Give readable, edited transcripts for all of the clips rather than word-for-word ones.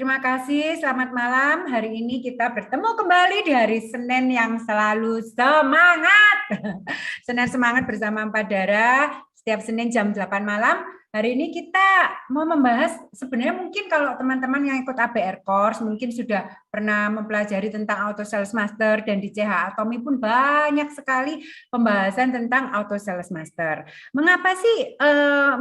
Terima kasih, selamat malam. Hari ini kita bertemu kembali di hari Senin yang selalu semangat. Senin semangat bersama Empat Darah, setiap Senin jam 8 malam. Hari ini kita mau membahas, sebenarnya mungkin kalau teman-teman yang ikut ABR Course, mungkin sudah pernah mempelajari tentang Auto Sales Master, dan di CH Atomi pun banyak sekali pembahasan tentang Auto Sales Master. Mengapa sih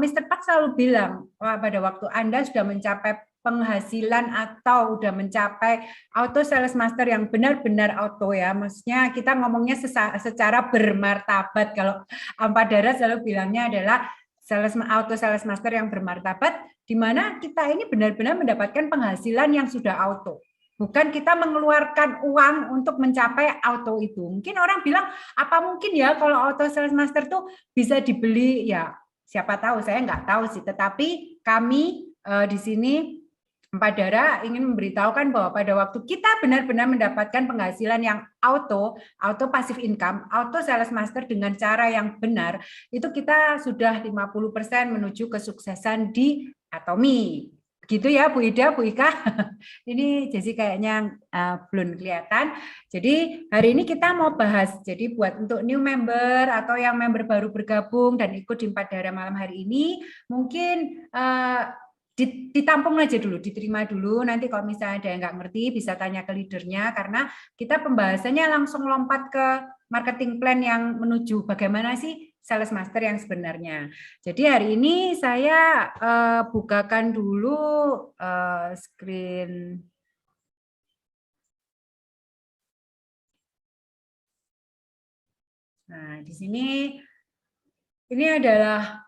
Mr. Park selalu bilang, pada waktu Anda sudah mencapai penghasilan atau udah mencapai Auto Sales Master yang benar-benar auto ya, maksudnya kita ngomongnya secara bermartabat. Kalau Empat Darah selalu bilangnya adalah Auto Sales Master yang bermartabat, di mana kita ini benar-benar mendapatkan penghasilan yang sudah auto. Bukan kita mengeluarkan uang untuk mencapai auto itu. Mungkin orang bilang, apa mungkin ya kalau Auto Sales Master tuh bisa dibeli? Ya, siapa tahu, saya nggak tahu sih. Tetapi kami di sini Empat Darah ingin memberitahukan bahwa pada waktu kita benar-benar mendapatkan penghasilan yang auto passive income, Auto Sales Master dengan cara yang benar, itu kita sudah 50% menuju kesuksesan di Atomi. Begitu ya Bu Ida, Bu Ika. Ini Jessy kayaknya belum kelihatan. Jadi hari ini kita mau bahas, jadi buat untuk new member atau yang member baru bergabung dan ikut di Empat Darah malam hari ini, mungkin ditampung aja dulu, diterima dulu. Nanti kalau misalnya ada yang nggak ngerti bisa tanya ke leadernya, karena kita pembahasannya langsung lompat ke marketing plan yang menuju bagaimana sih Sales Master yang sebenarnya. Jadi hari ini saya bukakan dulu screen. Nah, di sini ini adalah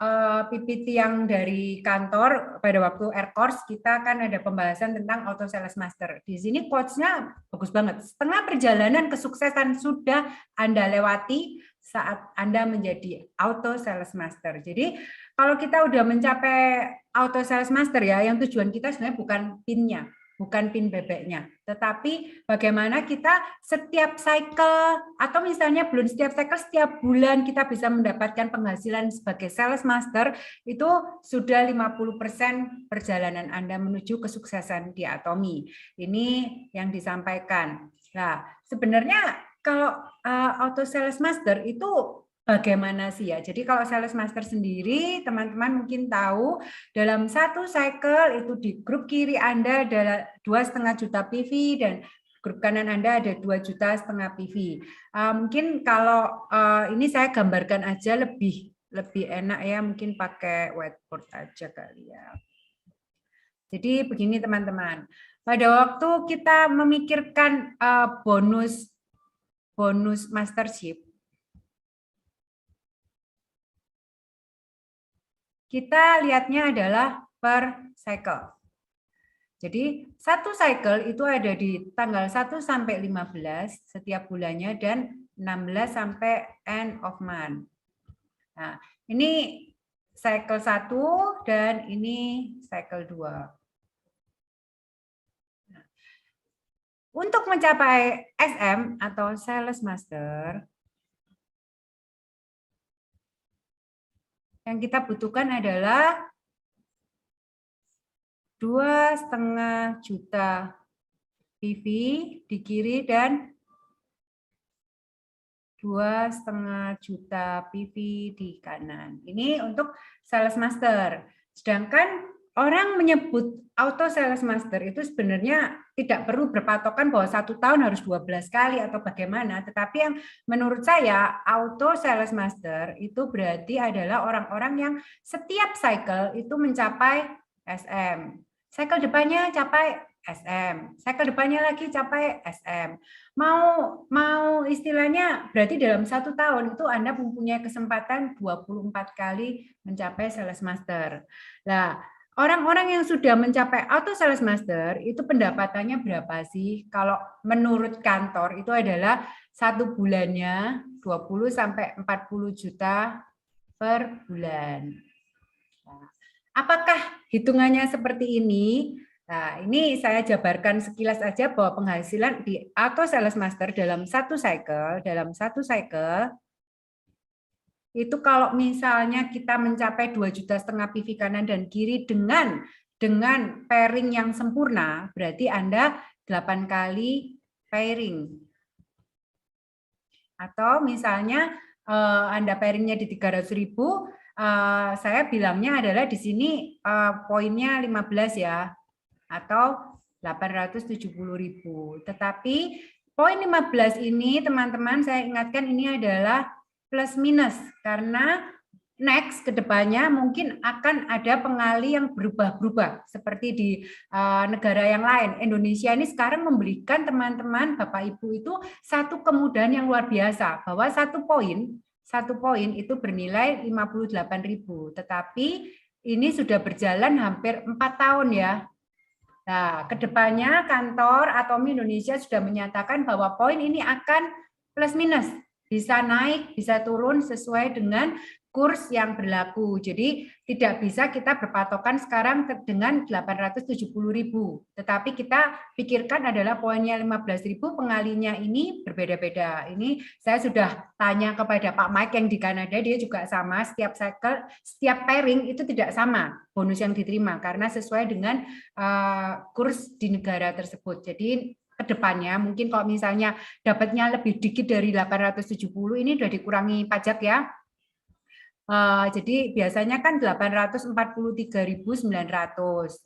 PPT yang dari kantor pada waktu Aircourse. Kita kan ada pembahasan tentang Auto Sales Master. Di sini quotes-nya bagus banget. Setengah perjalanan kesuksesan sudah Anda lewati saat Anda menjadi Auto Sales Master. Jadi kalau kita udah mencapai Auto Sales Master ya, yang tujuan kita sebenarnya bukan PIN-nya, bukan PIN bebeknya, tetapi bagaimana kita setiap cycle atau misalnya belum setiap cycle, setiap bulan kita bisa mendapatkan penghasilan sebagai Sales Master, itu sudah 50% perjalanan Anda menuju kesuksesan di Atomi. Ini yang disampaikan. Nah, sebenarnya kalau Auto Sales Master itu bagaimana sih ya? Jadi kalau Sales Master sendiri, teman-teman mungkin tahu dalam satu cycle itu di grup kiri Anda ada 2,5 juta PV dan grup kanan Anda ada 2,5 juta PV. Mungkin kalau ini saya gambarkan aja lebih enak ya, mungkin pakai whiteboard aja kali ya. Jadi begini teman-teman, pada waktu kita memikirkan bonus mastership, kita lihatnya adalah per cycle. Jadi satu cycle itu ada di tanggal 1 sampai 15 setiap bulannya dan 16 sampai end of month. Nah, ini cycle 1 dan ini cycle 2. Nah, untuk mencapai SM atau Sales Master, yang kita butuhkan adalah 2,5 juta PV di kiri dan 2,5 juta PV di kanan. Ini untuk Sales Master. Sedangkan orang menyebut Auto Sales Master itu sebenarnya tidak perlu berpatokan bahwa 1 tahun harus 12 kali atau bagaimana. Tetapi yang menurut saya Auto Sales Master itu berarti adalah orang-orang yang setiap cycle itu mencapai SM. Cycle depannya capai SM. Cycle depannya lagi capai SM. Mau istilahnya berarti dalam 1 tahun itu Anda mempunyai kesempatan 24 kali mencapai Sales Master. Nah, orang-orang yang sudah mencapai Auto Sales Master itu pendapatannya berapa sih? Kalau menurut kantor itu adalah 1 bulannya 20 sampai 40 juta per bulan. Nah, apakah hitungannya seperti ini? Nah, ini saya jabarkan sekilas aja bahwa penghasilan di Auto Sales Master dalam satu cycle itu kalau misalnya kita mencapai 2,5 juta PV kanan dan kiri dengan dengan pairing yang sempurna, berarti Anda 8 kali pairing. Atau misalnya Anda pairingnya di 300.000, saya bilangnya adalah di sini poinnya 15 ya, atau 870.000. Tetapi poin 15 ini teman-teman saya ingatkan ini adalah plus minus, karena next kedepannya mungkin akan ada pengali yang berubah-berubah seperti di negara yang lain. Indonesia ini sekarang memberikan teman-teman Bapak Ibu itu satu kemudahan yang luar biasa, bahwa satu poin itu bernilai 58.000, tetapi ini sudah berjalan hampir 4 tahun ya. Nah, kedepannya kantor Atomi Indonesia sudah menyatakan bahwa poin ini akan plus minus, bisa naik, bisa turun sesuai dengan kurs yang berlaku. Jadi tidak bisa kita berpatokan sekarang dengan 870.000. Tetapi kita pikirkan adalah poinnya 15.000, pengalinya ini berbeda-beda. Ini saya sudah tanya kepada Pak Mike yang di Kanada, dia juga sama, setiap cycle, setiap pairing itu tidak sama bonus yang diterima karena sesuai dengan kurs di negara tersebut. Jadi kedepannya mungkin kalau misalnya dapatnya lebih dikit dari 870, ini sudah dikurangi pajak ya. Jadi biasanya kan 843.900,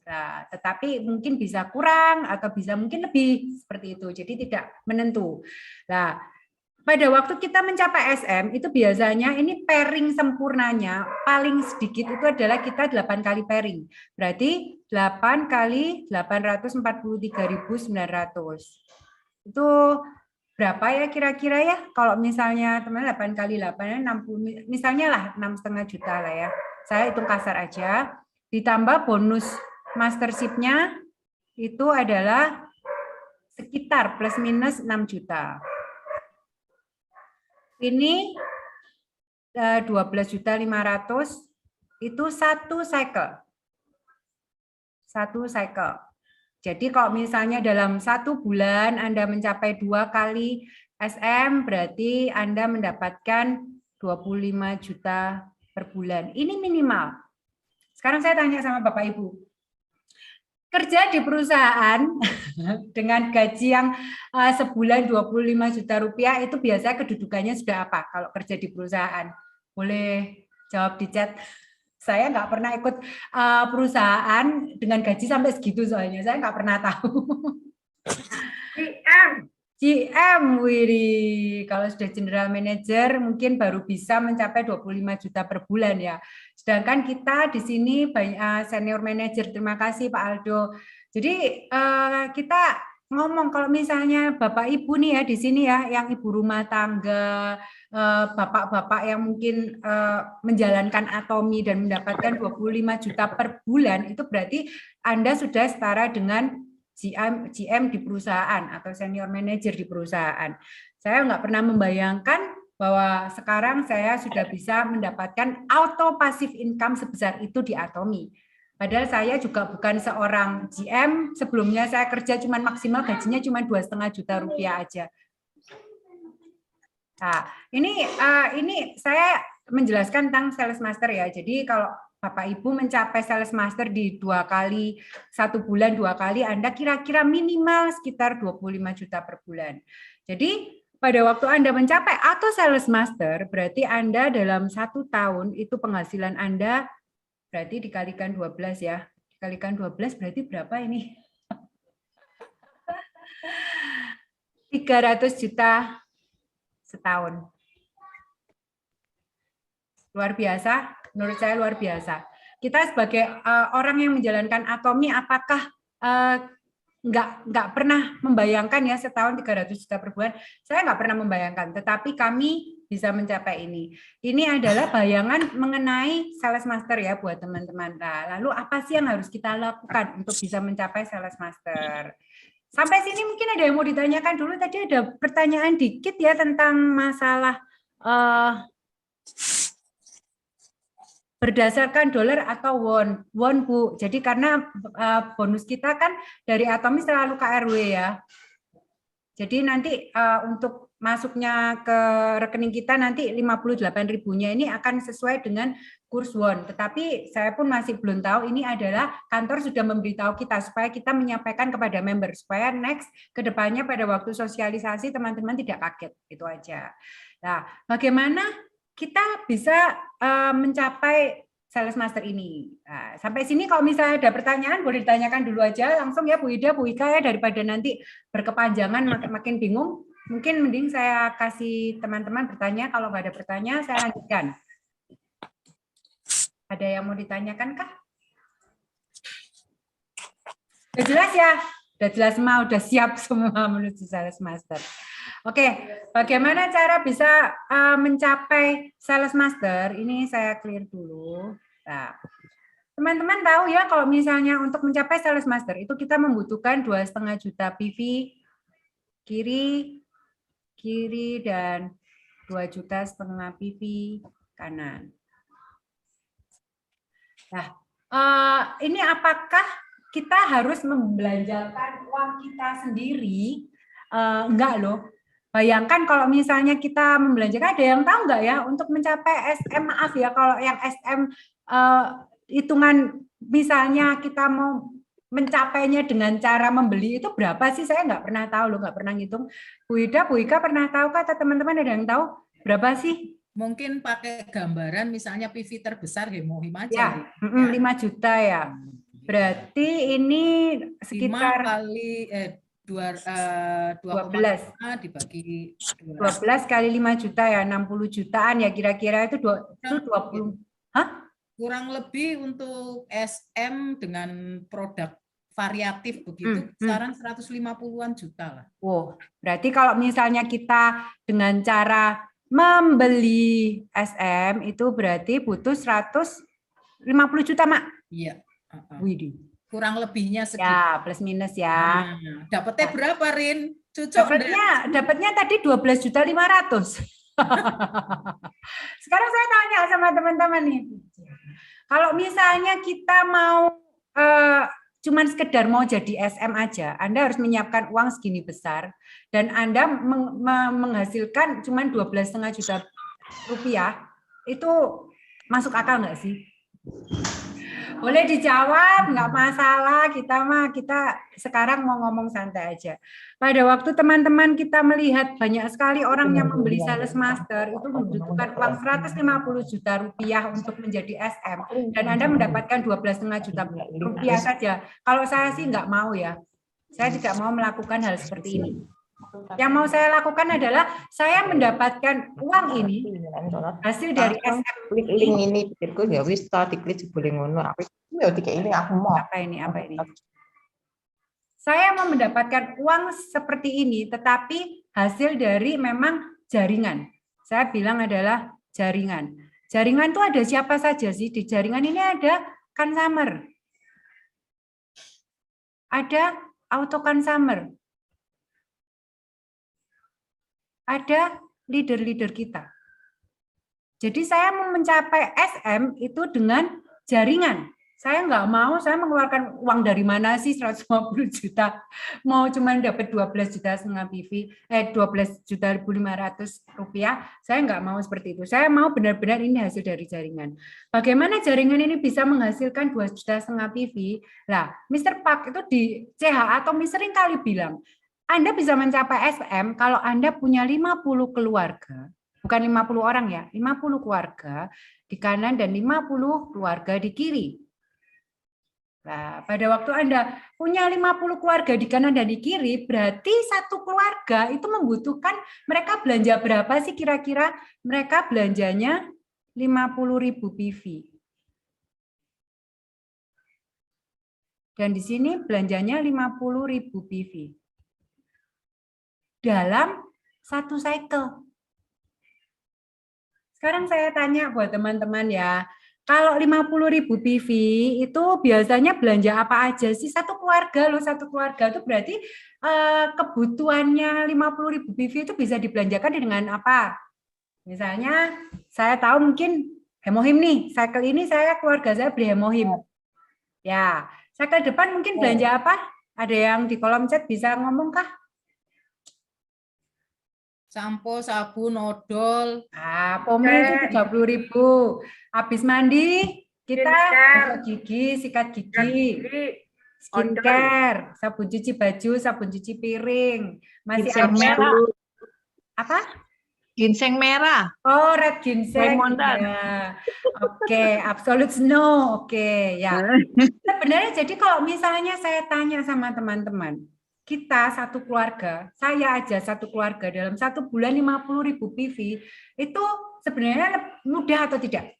nah, tetapi mungkin bisa kurang atau bisa mungkin lebih seperti itu. Jadi tidak menentu. Nah, pada waktu kita mencapai SM itu biasanya ini pairing sempurnanya paling sedikit itu adalah kita 8 kali pairing. Berarti 8 kali 843.900. Itu berapa ya kira-kira ya? Kalau misalnya teman 8 kali 8 60, misalnya lah 6,5 juta lah ya. Saya hitung kasar aja. Ditambah bonus mastership-nya itu adalah sekitar plus minus 6 juta. Ini 12.500.000 itu satu cycle. Satu cycle. Jadi kalau misalnya dalam 1 bulan Anda mencapai 2 kali SM, berarti Anda mendapatkan 25 juta per bulan. Ini minimal. Sekarang saya tanya sama Bapak Ibu. Kerja di perusahaan dengan gaji yang sebulan 25 juta rupiah itu biasanya kedudukannya sudah apa kalau kerja di perusahaan? Boleh jawab di chat. Saya nggak pernah ikut perusahaan dengan gaji sampai segitu soalnya. Saya nggak pernah tahu. GM, Wiri. Kalau sudah general manager mungkin baru bisa mencapai 25 juta per bulan ya. Sedangkan kita di sini banyak senior manager. Terima kasih Pak Aldo. Jadi kita ngomong kalau misalnya Bapak Ibu nih ya di sini ya, yang ibu rumah tangga, bapak-bapak yang mungkin menjalankan Atomi dan mendapatkan 25 juta per bulan, itu berarti Anda sudah setara dengan GM di perusahaan atau senior manager di perusahaan. Saya nggak pernah membayangkan bahwa sekarang saya sudah bisa mendapatkan auto passive income sebesar itu di Atomi. Padahal saya juga bukan seorang GM, sebelumnya saya kerja cuma maksimal gajinya cuma 2,5 juta rupiah aja. Nah, ini saya menjelaskan tentang sales master ya. Jadi kalau Bapak Ibu mencapai sales master di 2 kali, 1 bulan 2 kali, Anda kira-kira minimal sekitar 25 juta per bulan. Jadi pada waktu Anda mencapai auto sales master, berarti Anda dalam 1 tahun itu penghasilan Anda berarti dikalikan 12 ya. Dikalikan 12 berarti berapa ini? 300 juta setahun. Luar biasa, menurut saya luar biasa. Kita sebagai orang yang menjalankan Atomi, apakah nggak pernah membayangkan ya setahun 300 juta per bulan? Saya nggak pernah membayangkan, tetapi kami bisa mencapai ini. Ini adalah bayangan mengenai sales master ya buat teman-teman. Nah, lalu apa sih yang harus kita lakukan untuk bisa mencapai sales master? Sampai sini mungkin ada yang mau ditanyakan dulu. Tadi ada pertanyaan dikit ya tentang masalah berdasarkan dolar atau won Bu. Jadi karena bonus kita kan dari Atomi selalu KRW ya. Jadi nanti untuk masuknya ke rekening kita nanti 58.000-nya ini akan sesuai dengan Kurswon. Tetapi saya pun masih belum tahu, ini adalah kantor sudah memberitahu kita supaya kita menyampaikan kepada member, supaya next ke depannya pada waktu sosialisasi teman-teman tidak kaget, itu aja. Nah, bagaimana kita bisa mencapai Sales Master ini? Nah, sampai sini kalau misalnya ada pertanyaan boleh ditanyakan dulu aja langsung ya Bu Ida, Bu Ika ya, daripada nanti berkepanjangan makin bingung. Mungkin mending saya kasih teman-teman bertanya, kalau nggak ada pertanyaan saya lanjutkan. Ada yang mau ditanyakan kah? Udah jelas ya? Udah jelas semua, udah siap semua menuju Sales Master. Oke, bagaimana cara bisa mencapai Sales Master? Ini saya clear dulu. Nah, teman-teman tahu ya kalau misalnya untuk mencapai Sales Master itu kita membutuhkan 2,5 juta PV kiri dan 2,5 juta PV kanan. Nah, ini apakah kita harus membelanjakan uang kita sendiri? Enggak loh. Bayangkan kalau misalnya kita membelanjakan, ada yang tahu enggak ya untuk mencapai SM, maaf ya kalau yang SM hitungan misalnya kita mau mencapainya dengan cara membeli itu berapa sih? Saya nggak pernah tahu loh, nggak pernah ngitung. Bu Ida, Bu Ika pernah tahu kah? Atau teman-teman ada yang tahu berapa sih? Mungkin pakai gambaran misalnya PV terbesar Hemohim aja. Ya, 5 juta ya. Berarti ini sekitar 5 kali 2,5 dibagi 12 kali 5 juta ya, 60 jutaan ya kira-kira itu 20. Hah? Kurang lebih untuk SM dengan produk variatif begitu, sekarang 150-an juta lah. Wow, berarti kalau misalnya kita dengan cara membeli SM itu berarti butuh 150 juta, Mak? Iya. Widih. Kurang lebihnya segitu. Ya, plus minus ya. Nah, dapatnya berapa, Rin? Dapatnya tadi 12.500.000. Sekarang saya tanya sama teman-teman nih. Kalau misalnya kita mau cuman sekedar mau jadi SM aja, Anda harus menyiapkan uang segini besar dan Anda menghasilkan cuman 12,5 juta rupiah, itu masuk akal nggak sih? Boleh dijawab, nggak masalah. Kita sekarang mau ngomong santai aja. Pada waktu teman-teman kita melihat banyak sekali orang yang membeli Sales Master itu membutuhkan uang 150 juta rupiah untuk menjadi SM dan Anda mendapatkan 12,5 juta rupiah saja. Kalau saya sih nggak mau ya. Saya tidak mau melakukan hal seperti ini. Yang mau saya lakukan adalah saya mendapatkan uang ini hasil dari SM. Klik link ini, pikirku ya wis diklik boleh ngono. Aku ya ini aku mau. Apa ini? Saya mau mendapatkan uang seperti ini, tetapi hasil dari memang jaringan. Saya bilang adalah jaringan. Jaringan itu ada siapa saja sih? Di jaringan ini ada consumer, ada auto consumer, ada leader-leader kita. Jadi saya mau mencapai SM itu dengan jaringan. Saya nggak mau, saya mengeluarkan uang dari mana sih 150 juta. Mau cuma dapat 12,5 PV, 12.500.000 rupiah. Saya nggak mau seperti itu. Saya mau benar-benar ini hasil dari jaringan. Bagaimana jaringan ini bisa menghasilkan 2,5 PV? Lah, Mr. Park itu di CH atau sering kali bilang, Anda bisa mencapai SM kalau Anda punya 50 keluarga, bukan 50 orang ya, 50 keluarga di kanan dan 50 keluarga di kiri. Nah, pada waktu Anda punya 50 keluarga di kanan dan di kiri, berarti satu keluarga itu membutuhkan, mereka belanja berapa sih kira-kira? Mereka belanjanya 50.000 PV. Dan di sini belanjanya 50.000 PV. Dalam satu cycle. Sekarang saya tanya buat teman-teman ya, kalau 50.000 PV itu biasanya belanja apa aja sih? Satu keluarga loh, satu keluarga itu berarti kebutuhannya 50.000 PV itu bisa dibelanjakan dengan apa? Misalnya saya tahu mungkin Hemohim nih, cycle ini saya keluarga saya beli Hemohim. Ya, cycle depan mungkin belanja apa? Ada yang di kolom chat bisa ngomong kah? Sampo, sabun, odol. Pomade itu 30.000. Habis mandi kita gosok gigi, sikat gigi, skincare, sabun cuci baju, sabun cuci piring. Masih Ginseng ada merah. apa? Ginseng merah. Oh, red ginseng. Raymondan. Ya. Oke, Absolute Snow. Oke, ya. Sebenarnya jadi kalau misalnya saya tanya sama teman-teman, kita satu keluarga, saya aja satu keluarga dalam 1 bulan 50.000 PV, itu sebenarnya mudah atau tidak?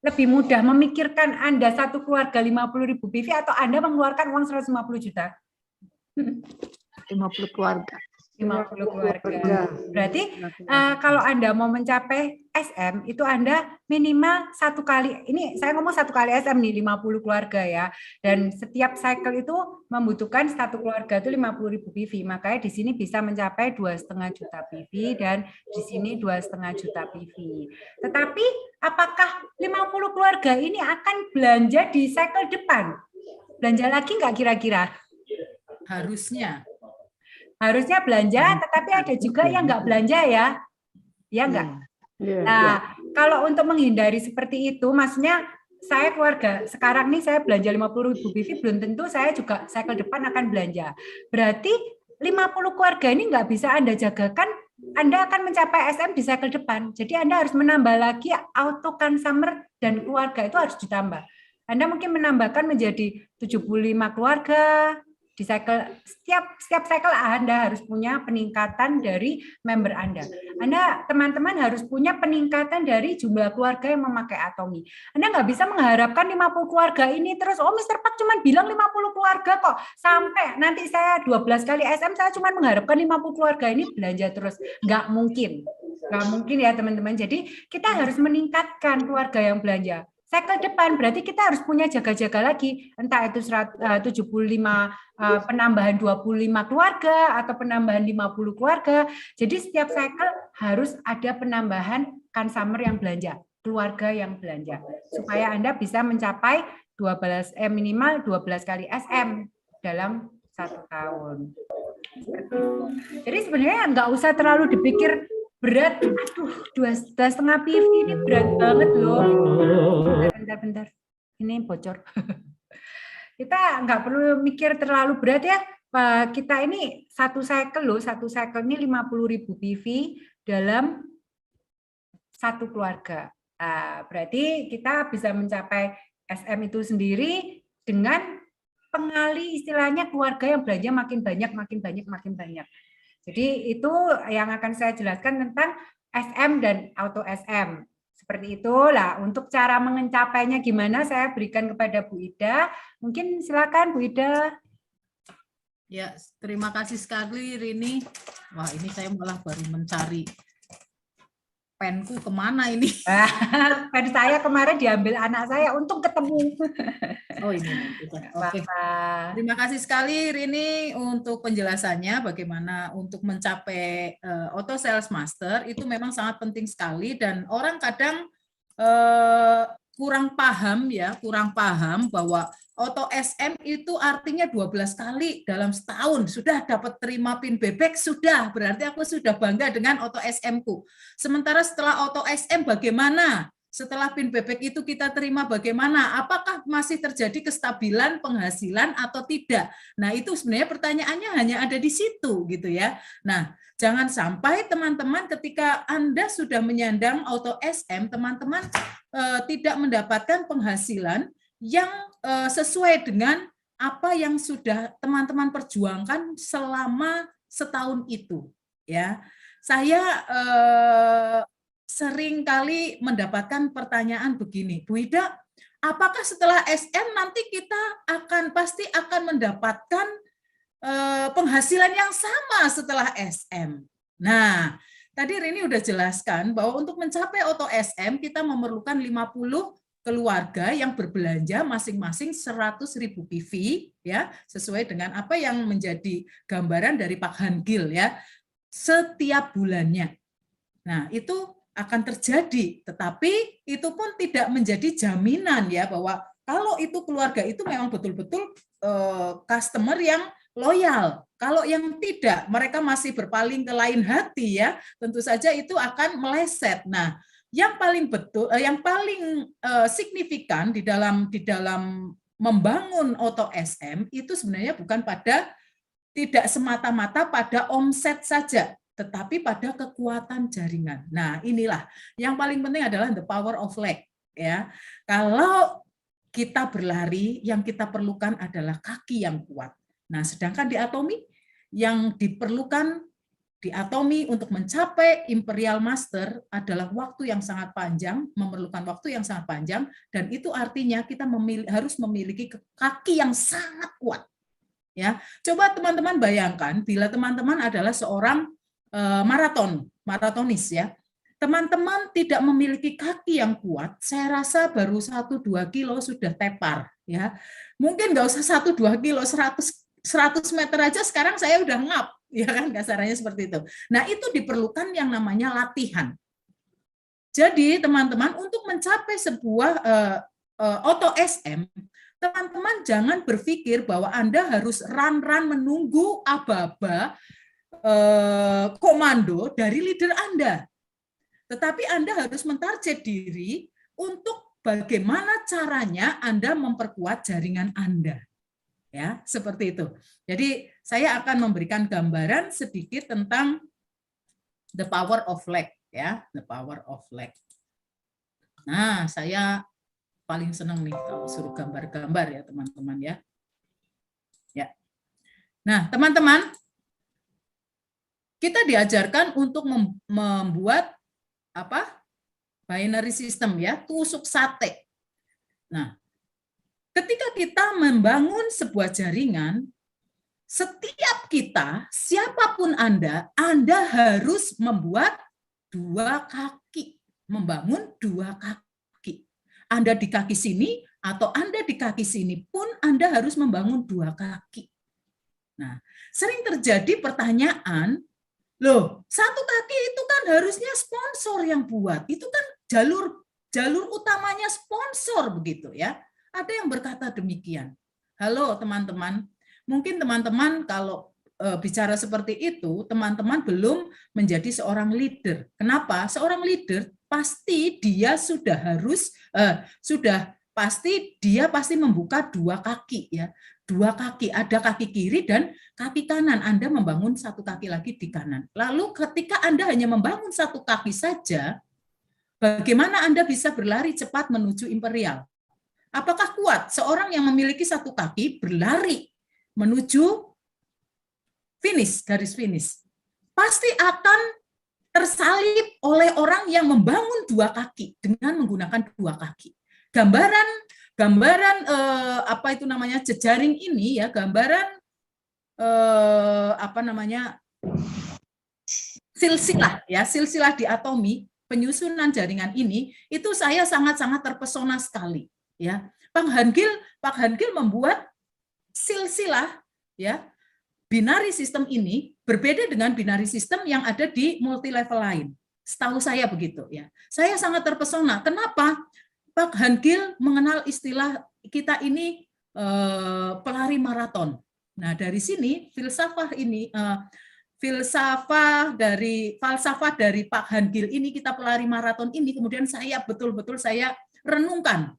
Lebih mudah memikirkan Anda satu keluarga 50.000 PV atau Anda mengeluarkan uang 150 juta? 50 keluarga. 50 keluarga. Berarti kalau Anda mau mencapai SM itu Anda minimal 1 kali, ini saya ngomong 1 kali SM nih 50 keluarga ya. Dan setiap cycle itu membutuhkan 1 keluarga itu 50.000 PV. Makanya di sini bisa mencapai 2,5 juta PV dan di sini 2,5 juta PV. Tetapi apakah 50 keluarga ini akan belanja di cycle depan? Belanja lagi nggak kira-kira? Harusnya belanja, tetapi ada juga yang nggak belanja ya. Ya nggak? Nah, kalau untuk menghindari seperti itu, maksudnya saya keluarga, sekarang nih saya belanja 50.000 PV, belum tentu saya juga cycle depan akan belanja. Berarti 50 keluarga ini nggak bisa Anda jagakan, Anda akan mencapai SM di cycle depan. Jadi Anda harus menambah lagi auto consumer dan keluarga itu harus ditambah. Anda mungkin menambahkan menjadi 75 keluarga, di cycle setiap cycle Anda harus punya peningkatan dari member Anda. Anda teman-teman harus punya peningkatan dari jumlah keluarga yang memakai Atomi. Anda nggak bisa mengharapkan 50 keluarga ini terus, oh Mr. Pak cuma bilang 50 keluarga kok, sampai nanti saya 12 kali SM saya cuma mengharapkan 50 keluarga ini belanja terus. Nggak mungkin ya teman-teman. Jadi kita harus meningkatkan keluarga yang belanja. Cycle depan berarti kita harus punya jaga-jaga lagi, entah itu 75 penambahan 25 keluarga atau penambahan 50 keluarga. Jadi setiap cycle harus ada penambahan consumer yang belanja, keluarga yang belanja, supaya Anda bisa mencapai minimal 12 kali SM dalam 1 tahun. Jadi sebenarnya nggak usah terlalu dipikir berat, aduh 2,5 PV ini berat banget loh. Bentar, ini bocor. Kita nggak perlu mikir terlalu berat ya. Kita ini satu cycle ini 50.000 PV dalam 1 keluarga. Berarti kita bisa mencapai SM itu sendiri dengan pengali istilahnya keluarga yang belanja makin banyak. Jadi itu yang akan saya jelaskan tentang SM dan auto SM. Seperti itulah, untuk cara mencapainya gimana saya berikan kepada Bu Ida. Mungkin silakan Bu Ida. Ya, terima kasih sekali Rini. Wah, ini saya malah baru mencari penku kemana ini. Pen saya kemarin diambil anak saya, untung ketemu. Oh ini. Oke. Terima kasih sekali Rini untuk penjelasannya bagaimana untuk mencapai auto sales master itu memang sangat penting sekali dan orang kadang kurang paham bahwa auto SM itu artinya 12 kali dalam setahun sudah dapat terima PIN bebek, sudah berarti aku sudah bangga dengan auto SM-ku. Sementara setelah auto SM bagaimana? Setelah PIN bebek itu kita terima bagaimana? Apakah masih terjadi kestabilan penghasilan atau tidak? Nah, itu sebenarnya pertanyaannya hanya ada di situ gitu ya. Nah, jangan sampai teman-teman ketika Anda sudah menyandang auto SM, teman-teman tidak mendapatkan penghasilan yang sesuai dengan apa yang sudah teman-teman perjuangkan selama setahun itu. Ya, saya sering kali mendapatkan pertanyaan begini, Bu Ida, apakah setelah SM nanti kita pasti akan mendapatkan penghasilan yang sama setelah SM? Nah, tadi Rini udah jelaskan bahwa untuk mencapai auto SM kita memerlukan 50 keluarga yang berbelanja masing-masing 100.000 PV ya, sesuai dengan apa yang menjadi gambaran dari Pak Hangil ya, setiap bulannya. Nah, itu akan terjadi, tetapi itu pun tidak menjadi jaminan ya bahwa kalau itu keluarga itu memang betul-betul customer yang loyal. Kalau yang tidak, mereka masih berpaling ke lain hati ya, tentu saja itu akan meleset. Nah, yang paling signifikan di dalam membangun auto SM itu sebenarnya bukan pada tidak semata-mata pada omset saja, tetapi pada kekuatan jaringan. Nah, inilah yang paling penting adalah the power of leg ya. Kalau kita berlari, yang kita perlukan adalah kaki yang kuat. Nah, sedangkan di Atomy yang diperlukan di Atomy untuk mencapai Imperial Master adalah waktu yang sangat panjang, memerlukan waktu yang sangat panjang, dan itu artinya kita harus memiliki kaki yang sangat kuat. Ya, coba teman-teman bayangkan bila teman-teman adalah seorang maratonis ya. Teman-teman tidak memiliki kaki yang kuat, saya rasa baru 1-2 kilo sudah tepar ya. Mungkin nggak usah 1-2 kilo, 100 meter aja sekarang saya udah ngap, ya kan, kasarannya seperti itu. Nah, itu diperlukan yang namanya latihan. Jadi teman-teman untuk mencapai sebuah auto SM, teman-teman jangan berpikir bahwa Anda harus run-run menunggu aba-aba komando dari leader Anda. Tetapi Anda harus mentarget diri untuk bagaimana caranya Anda memperkuat jaringan Anda. Ya, seperti itu. Jadi saya akan memberikan gambaran sedikit tentang the power of leg ya, the power of leg. Nah, saya paling senang nih kalau suruh gambar-gambar ya teman-teman ya. Ya. Nah, teman-teman, kita diajarkan untuk membuat apa? Binary system ya, tusuk sate. Nah, ketika kita membangun sebuah jaringan, setiap kita, siapapun Anda harus membuat 2 kaki, membangun 2 kaki. Anda di kaki sini atau Anda di kaki sini pun Anda harus membangun 2 kaki. Nah, sering terjadi pertanyaan, loh, 1 kaki itu kan harusnya sponsor yang buat. Itu kan jalur utamanya sponsor begitu ya. Ada yang berkata demikian. Halo teman-teman, mungkin teman-teman kalau bicara seperti itu, teman-teman belum menjadi seorang leader. Kenapa? Seorang leader pasti dia pasti membuka 2 kaki ya. 2 kaki, ada kaki kiri dan kaki kanan. Anda membangun 1 kaki lagi di kanan. Lalu ketika Anda hanya membangun 1 kaki saja, bagaimana Anda bisa berlari cepat menuju Imperial? Apakah kuat seorang yang memiliki 1 kaki berlari menuju garis finish? Pasti akan tersalip oleh orang yang membangun 2 kaki dengan menggunakan 2 kaki. Gambaran apa itu namanya jejaring ini ya, gambaran silsilah di Atomy, penyusunan jaringan ini itu saya sangat-sangat terpesona sekali ya. Pak Hangil membuat silsilah ya, binary system ini berbeda dengan binary system yang ada di multi level lain. Setahu saya begitu ya. Saya sangat terpesona. Kenapa? Pak Hangil mengenal istilah kita ini pelari maraton. Nah, dari sini falsafah dari Pak Hangil ini, kita pelari maraton ini, kemudian saya betul-betul saya renungkan.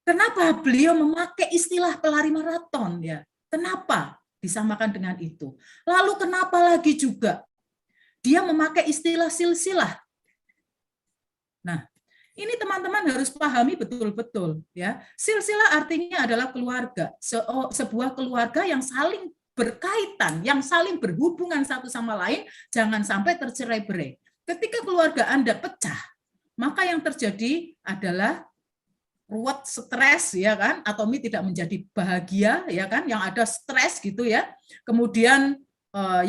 Kenapa beliau memakai istilah pelari maraton ya? Kenapa disamakan dengan itu? Lalu kenapa lagi juga dia memakai istilah silsilah? Nah, ini teman-teman harus pahami betul-betul ya. Silsilah artinya adalah keluarga, sebuah keluarga yang saling berkaitan, yang saling berhubungan satu sama lain, jangan sampai tercerai-berai. Ketika keluarga Anda pecah, maka yang terjadi adalah ruwet, stres ya kan, Atomy tidak menjadi bahagia ya kan, yang ada stres gitu ya. Kemudian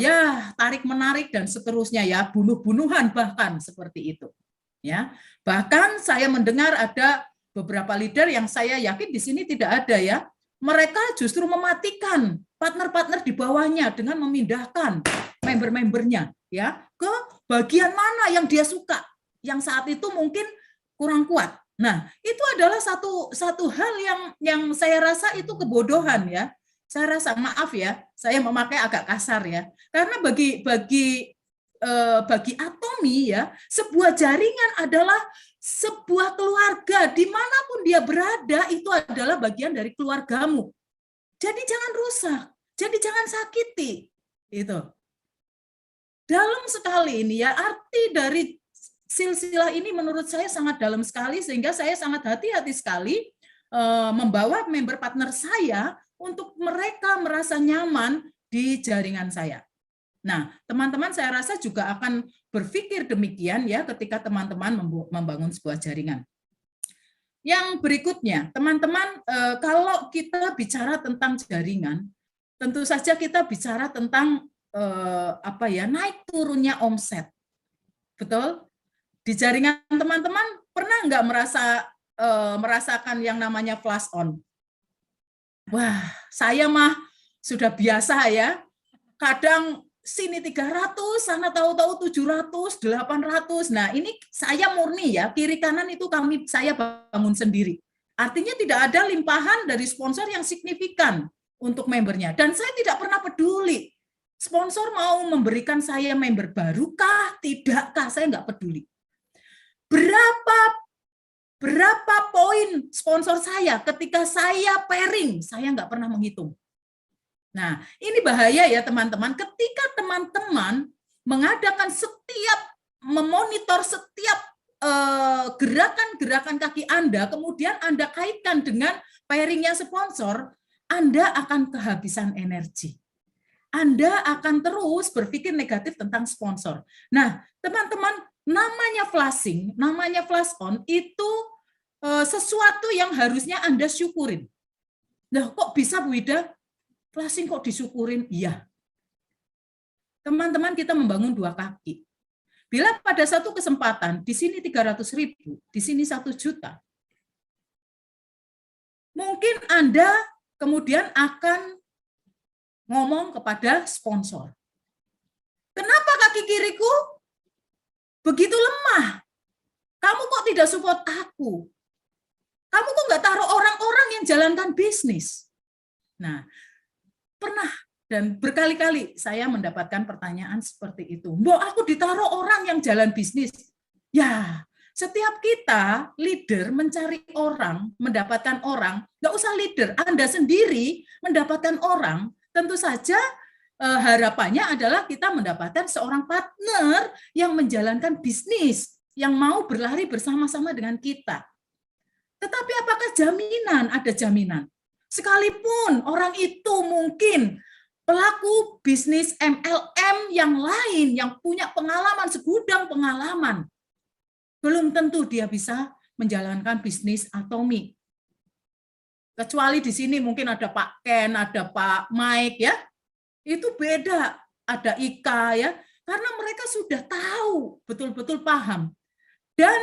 ya tarik-menarik dan seterusnya ya, bunuh-bunuhan bahkan seperti itu. Ya, bahkan saya mendengar ada beberapa leader yang saya yakin di sini tidak ada ya. Mereka justru mematikan partner-partner di bawahnya dengan memindahkan member-membernya ya ke bagian mana yang dia suka, yang saat itu mungkin kurang kuat. Nah, itu adalah satu hal yang saya rasa itu kebodohan ya. Saya rasa, maaf ya, saya memakai agak kasar ya, karena bagi Atomi ya, sebuah jaringan adalah sebuah keluarga, dimanapun dia berada itu adalah bagian dari keluargamu. Jadi jangan rusak, jadi jangan sakiti, itu. Dalam sekali ini ya, arti dari silsilah ini menurut saya sangat dalam sekali, sehingga saya sangat hati-hati sekali membawa member partner saya untuk mereka merasa nyaman di jaringan saya. Nah, teman-teman saya rasa juga akan berpikir demikian ya ketika teman-teman membangun sebuah jaringan. Yang berikutnya, teman-teman, kalau kita bicara tentang jaringan, tentu saja kita bicara tentang naik turunnya omset. Betul? Di jaringan teman-teman pernah nggak merasakan yang namanya flash on? Wah, saya mah sudah biasa ya. Kadang sini 300, sana tahu-tahu 700, 800. Nah, ini saya murni ya, kiri kanan itu saya bangun sendiri. Artinya tidak ada limpahan dari sponsor yang signifikan untuk membernya. Dan saya tidak pernah peduli. Sponsor mau memberikan saya member barukah, tidakkah, saya nggak peduli. Berapa poin sponsor saya ketika saya pairing, saya nggak pernah menghitung. Nah, ini bahaya ya teman-teman, ketika teman-teman mengadakan memonitor setiap gerakan-gerakan kaki Anda, kemudian Anda kaitkan dengan pairingnya sponsor, Anda akan kehabisan energi. Anda akan terus berpikir negatif tentang sponsor. Nah, teman-teman, namanya flashing, namanya flash on itu sesuatu yang harusnya Anda syukurin. Nah, kok bisa Bu Ida? Flashing kok disyukurin? Iya. Teman-teman, kita membangun dua kaki. Bila pada satu kesempatan, di sini 300.000, di sini 1 juta, mungkin Anda kemudian akan ngomong kepada sponsor. Kenapa kaki kiriku begitu lemah? Kamu kok tidak support aku? Kamu kok nggak taruh orang-orang yang jalankan bisnis? Nah, pernah dan berkali-kali saya mendapatkan pertanyaan seperti itu. Mbok, aku ditaruh orang yang jalan bisnis. Ya, setiap kita leader mencari orang, mendapatkan orang, nggak usah leader, Anda sendiri mendapatkan orang, tentu saja harapannya adalah kita mendapatkan seorang partner yang menjalankan bisnis, yang mau berlari bersama-sama dengan kita. Tetapi apakah jaminan? Ada jaminan. Sekalipun orang itu mungkin pelaku bisnis MLM yang lain, yang punya pengalaman, segudang pengalaman, belum tentu dia bisa menjalankan bisnis Atomi. Kecuali di sini mungkin ada Pak Ken, ada Pak Mike ya. Itu beda, ada Ika ya. Karena mereka sudah tahu, betul-betul paham. Dan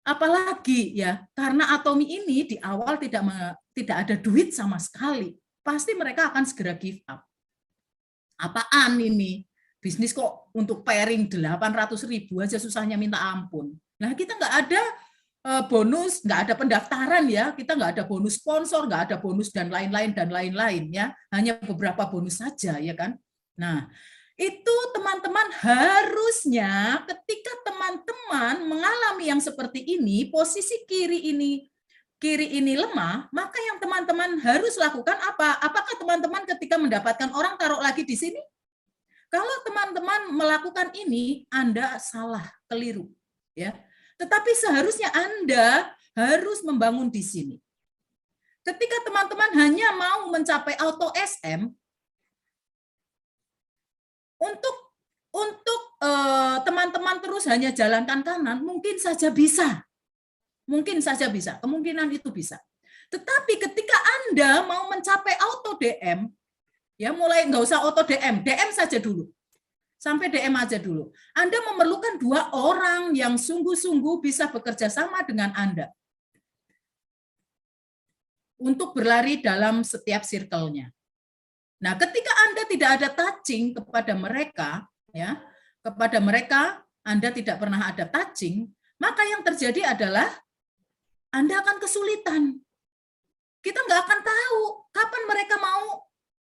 apalagi ya, karena Atomi ini di awal tidak ada duit sama sekali. Pasti mereka akan segera give up. Apaan ini? Bisnis kok untuk pairing 800.000 aja susahnya minta ampun. Nah, kita nggak ada bonus, nggak ada pendaftaran ya, kita nggak ada bonus sponsor, nggak ada bonus dan lain-lain ya, hanya beberapa bonus saja ya kan. Nah, itu teman-teman harusnya ketika teman-teman mengalami yang seperti ini, posisi kiri ini lemah, maka yang teman-teman harus lakukan apa? Apakah teman-teman ketika mendapatkan orang taruh lagi di sini? Kalau teman-teman melakukan ini, Anda salah, keliru ya. Tetapi seharusnya Anda harus membangun di sini. Ketika teman-teman hanya mau mencapai auto SM, untuk teman-teman terus hanya jalankan kanan, mungkin saja bisa. Mungkin saja bisa, kemungkinan itu bisa. Tetapi ketika Anda mau mencapai auto DM, ya mulai nggak usah auto DM, DM saja dulu. Sampai DM aja dulu. Anda memerlukan 2 orang yang sungguh-sungguh bisa bekerja sama dengan Anda untuk berlari dalam setiap circle-nya. Nah, ketika Anda tidak ada touching kepada mereka, ya, kepada mereka Anda tidak pernah ada touching, maka yang terjadi adalah Anda akan kesulitan. kita nggak akan tahu kapan mereka mau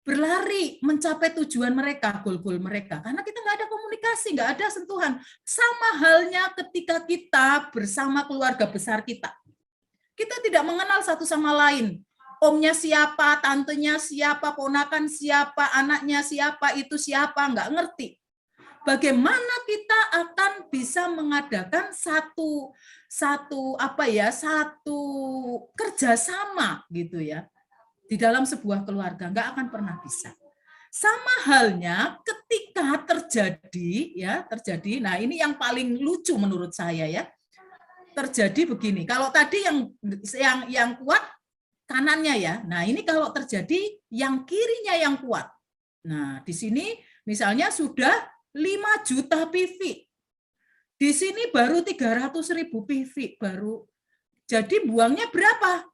berlari mencapai tujuan mereka, goal-goal mereka. Karena kita nggak ada komunikasi, nggak ada sentuhan. Sama halnya ketika kita bersama keluarga besar kita. Kita tidak mengenal satu sama lain. Omnya siapa, tantenya siapa, ponakan siapa, anaknya siapa, itu siapa, nggak ngerti. Bagaimana kita akan bisa mengadakan satu kerjasama gitu ya di dalam sebuah keluarga, nggak akan pernah bisa. Sama halnya ketika terjadi, nah ini yang paling lucu menurut saya ya, terjadi begini. Kalau tadi yang kuat kanannya ya, nah ini kalau terjadi yang kirinya yang kuat. Nah di sini misalnya sudah 5 juta PV, di sini baru 300.000 PV baru, jadi buangnya berapa?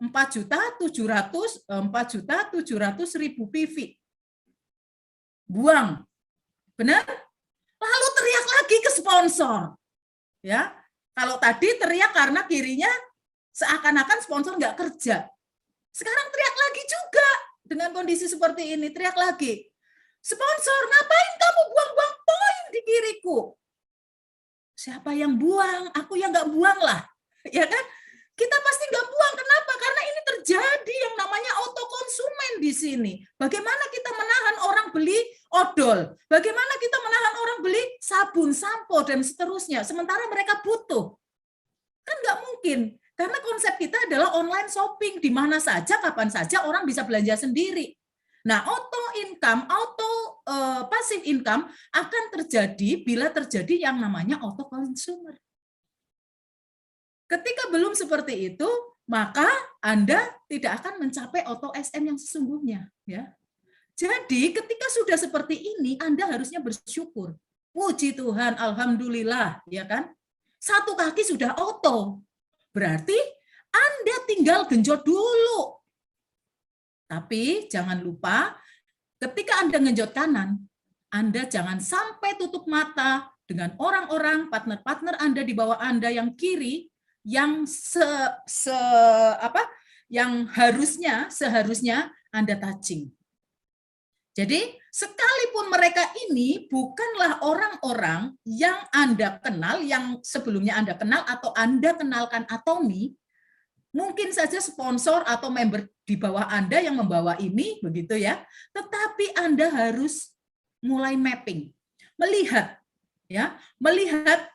4.700.000 PV buang, benar? Lalu teriak lagi ke sponsor, ya. Kalau tadi teriak karena kirinya seakan-akan sponsor nggak kerja, sekarang teriak lagi juga dengan kondisi seperti ini, teriak lagi, sponsor ngapain kamu buang-buang poin di kiriku? Siapa yang buang? Aku yang nggak buang lah, ya kan? Kita pasti nggak buang. Kenapa? Karena ini terjadi yang namanya autokonsumen di sini. Bagaimana kita menahan orang beli odol? Bagaimana kita menahan orang beli sabun, sampo, dan seterusnya? Sementara mereka butuh. Kan nggak mungkin. Karena konsep kita adalah online shopping. Di mana saja, kapan saja orang bisa belanja sendiri. Nah, passive income akan terjadi bila terjadi yang namanya autoconsumer. Ketika belum seperti itu, maka Anda tidak akan mencapai auto SM yang sesungguhnya. Ya. Jadi ketika sudah seperti ini, Anda harusnya bersyukur. Puji Tuhan, alhamdulillah, ya kan? Satu kaki sudah auto. Berarti Anda tinggal genjot dulu. Tapi jangan lupa, ketika Anda genjot kanan, Anda jangan sampai tutup mata dengan orang-orang, partner-partner Anda di bawah Anda yang kiri, yang seharusnya Anda touching. Jadi, sekalipun mereka ini bukanlah orang-orang yang Anda kenal, yang sebelumnya Anda kenal atau Anda kenalkan Atomy, mungkin saja sponsor atau member di bawah Anda yang membawa ini, begitu ya. Tetapi Anda harus mulai mapping, melihat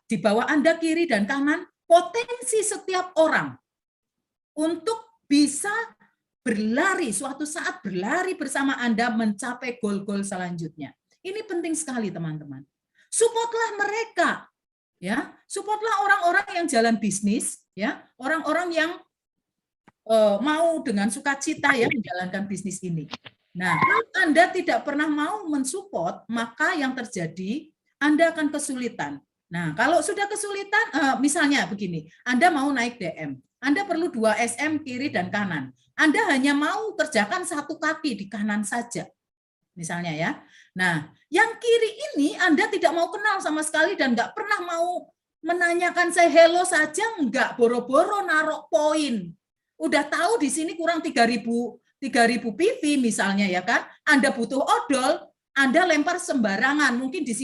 di bawah Anda kiri dan kanan, potensi setiap orang untuk bisa berlari, suatu saat berlari bersama Anda mencapai goal-goal selanjutnya. Ini penting sekali teman-teman. Supportlah mereka, ya. Supportlah orang-orang yang jalan bisnis, ya. Orang-orang yang mau dengan sukacita ya menjalankan bisnis ini. Nah, kalau Anda tidak pernah mau mensupport, maka yang terjadi Anda akan kesulitan. Nah, kalau sudah kesulitan, misalnya begini, Anda mau naik DM, Anda perlu 2 SM kiri dan kanan. Anda hanya mau kerjakan satu kaki di kanan saja, misalnya ya. Nah, yang kiri ini Anda tidak mau kenal sama sekali dan nggak pernah mau menanyakan saya hello saja, nggak, boro-boro naruh poin. Udah tahu di sini kurang 3.000 PV misalnya ya kan, Anda butuh odol, Anda lempar sembarangan, mungkin di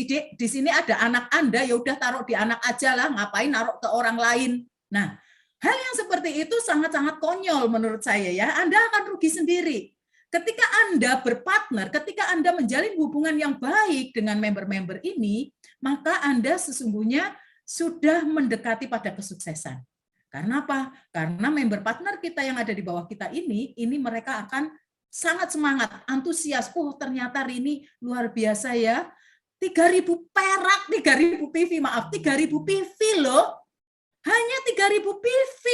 sini ada anak Anda, ya udah taruh di anak aja lah, ngapain naruh ke orang lain. Nah, hal yang seperti itu sangat-sangat konyol menurut saya ya, Anda akan rugi sendiri. Ketika Anda berpartner, ketika Anda menjalin hubungan yang baik dengan member-member ini, maka Anda sesungguhnya sudah mendekati pada kesuksesan. Karena apa? Karena member partner kita yang ada di bawah kita ini mereka akan sangat semangat, antusias. Oh, ternyata Rini luar biasa ya. 3.000 perak, 3.000 PV, maaf, 3.000 PV loh. Hanya 3.000 PV.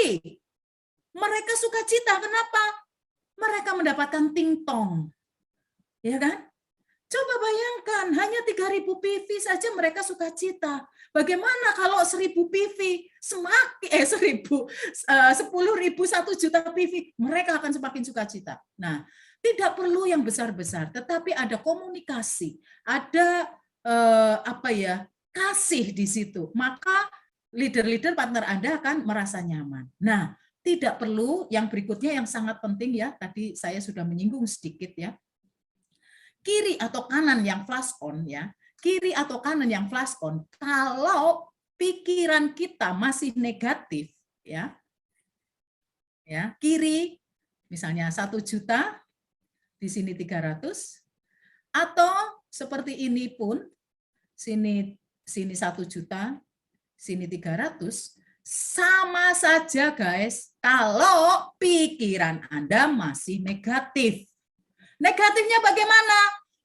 Mereka sukacita, kenapa? Mereka mendapatkan ting-tong. Ya kan? Coba bayangkan, hanya 3.000 PV saja mereka sukacita. Bagaimana kalau 1.000 PV, 10.000, 1 juta PV, mereka akan semakin sukacita. Nah, tidak perlu yang besar-besar, tetapi ada komunikasi, ada kasih di situ. Maka leader-leader partner Anda akan merasa nyaman. Nah, Tidak perlu, yang berikutnya yang sangat penting ya, tadi saya sudah menyinggung sedikit ya. Kiri atau kanan yang flash on ya, kiri atau kanan yang flash on, kalau pikiran kita masih negatif ya, kiri misalnya 1 juta, di sini 300, atau seperti ini pun, sini 1 juta, sini 300, sama saja guys, kalau pikiran Anda masih negatif. Negatifnya bagaimana?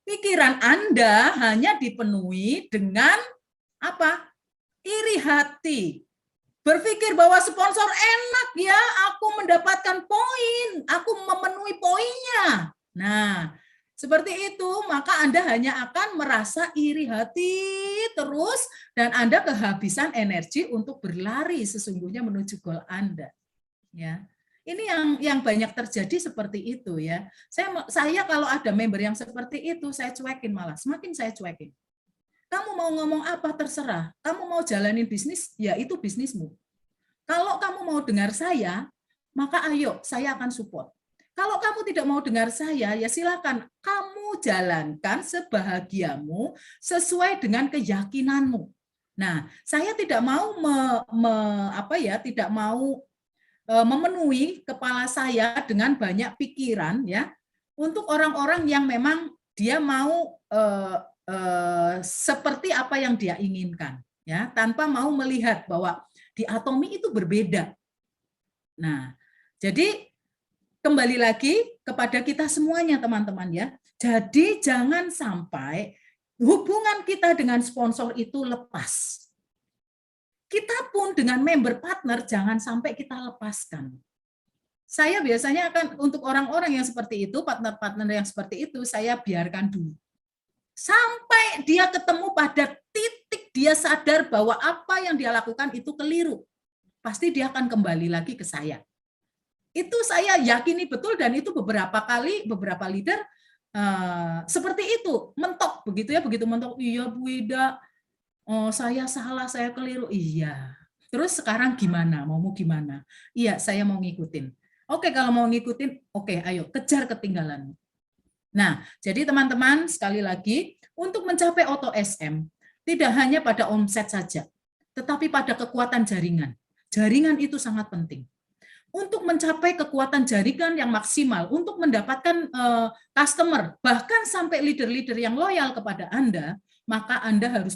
Pikiran Anda hanya dipenuhi dengan apa? Iri hati. Berpikir bahwa sponsor enak ya, aku mendapatkan poin, aku memenuhi poinnya. Nah, seperti itu, maka Anda hanya akan merasa iri hati terus dan Anda kehabisan energi untuk berlari sesungguhnya menuju goal Anda. Ya. Ini yang banyak terjadi seperti itu ya. Saya kalau ada member yang seperti itu, saya cuekin malah, semakin saya cuekin. Kamu mau ngomong apa terserah, kamu mau jalanin bisnis, ya itu bisnismu. Kalau kamu mau dengar saya, maka ayo, saya akan support. Kalau kamu tidak mau dengar saya, ya silakan kamu jalankan sebahagiamu sesuai dengan keyakinanmu. Nah, saya tidak mau tidak mau memenuhi kepala saya dengan banyak pikiran ya untuk orang-orang yang memang dia mau seperti apa yang dia inginkan ya, tanpa mau melihat bahwa di Atomi itu berbeda. Nah, jadi kembali lagi kepada kita semuanya teman-teman ya. Jadi jangan sampai hubungan kita dengan sponsor itu lepas. Kita pun dengan member partner jangan sampai kita lepaskan. Saya biasanya akan untuk orang-orang yang seperti itu, partner-partner yang seperti itu, saya biarkan dulu. Sampai dia ketemu pada titik dia sadar bahwa apa yang dia lakukan itu keliru. Pasti dia akan kembali lagi ke saya. Itu saya yakini betul dan itu beberapa kali beberapa leader seperti itu mentok begitu ya, begitu mentok, iya Bu Ida, oh saya salah, saya keliru, iya. Terus sekarang gimana? Mau gimana? Iya, saya mau ngikutin. Oke, kalau mau ngikutin, oke, ayo kejar ketinggalanmu. Nah, jadi teman-teman sekali lagi untuk mencapai auto SM tidak hanya pada omset saja, tetapi pada kekuatan jaringan. Jaringan itu sangat penting. Untuk mencapai kekuatan jaringan yang maksimal, untuk mendapatkan customer, bahkan sampai leader-leader yang loyal kepada Anda, maka Anda harus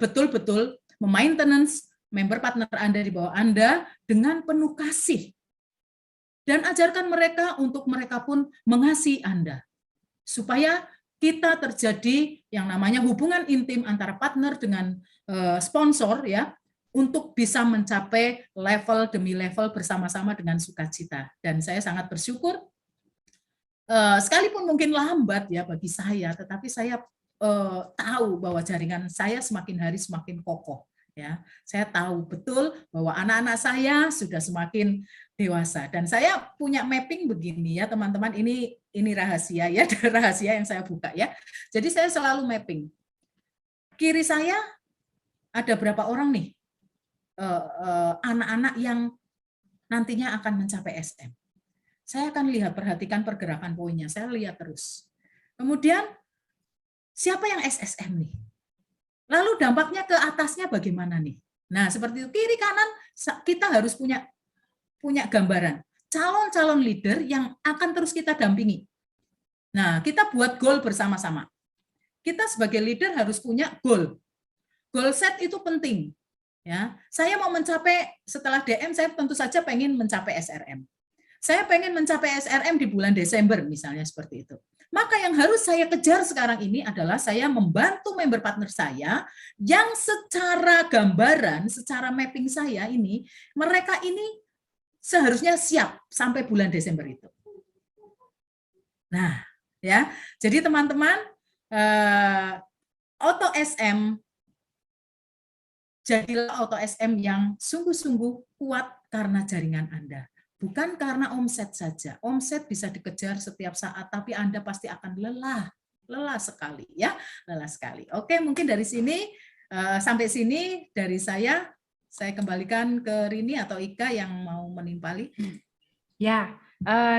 betul-betul memaintenance member partner Anda di bawah Anda dengan penuh kasih. Dan ajarkan mereka untuk mereka pun mengasihi Anda. Supaya kita terjadi yang namanya hubungan intim antara partner dengan sponsor ya, untuk bisa mencapai level demi level bersama-sama dengan sukacita. Dan saya sangat bersyukur, sekalipun mungkin lambat ya bagi saya, tetapi saya tahu bahwa jaringan saya semakin hari semakin kokoh. Ya, saya tahu betul bahwa anak-anak saya sudah semakin dewasa. Dan saya punya mapping begini ya teman-teman, ini rahasia ya, rahasia yang saya buka ya. Jadi saya selalu mapping. Kiri saya ada berapa orang nih? Anak-anak yang nantinya akan mencapai SM. Saya akan lihat, perhatikan pergerakan poinnya, saya lihat terus. Kemudian, siapa yang SSM nih? Lalu dampaknya ke atasnya bagaimana nih? Nah, seperti itu, kiri kanan kita harus punya gambaran. Calon-calon leader yang akan terus kita dampingi. Nah, kita buat goal bersama-sama. Kita sebagai leader harus punya goal. Goal set itu penting. Ya, saya mau mencapai setelah DM, saya tentu saja pengen mencapai SRM. Saya pengen mencapai SRM di bulan Desember, misalnya seperti itu. Maka yang harus saya kejar sekarang ini adalah saya membantu member partner saya yang secara gambaran, secara mapping saya ini, mereka ini seharusnya siap sampai bulan Desember itu. Nah, ya, jadi teman-teman, Auto SM jadilah Auto SM yang sungguh-sungguh kuat karena jaringan Anda. Bukan karena omset saja. Omset bisa dikejar setiap saat, tapi Anda pasti akan lelah. Lelah sekali ya, lelah sekali. Oke, mungkin dari sini sampai sini dari saya Saya kembalikan ke Rini atau Ika yang mau menimpali. Ya,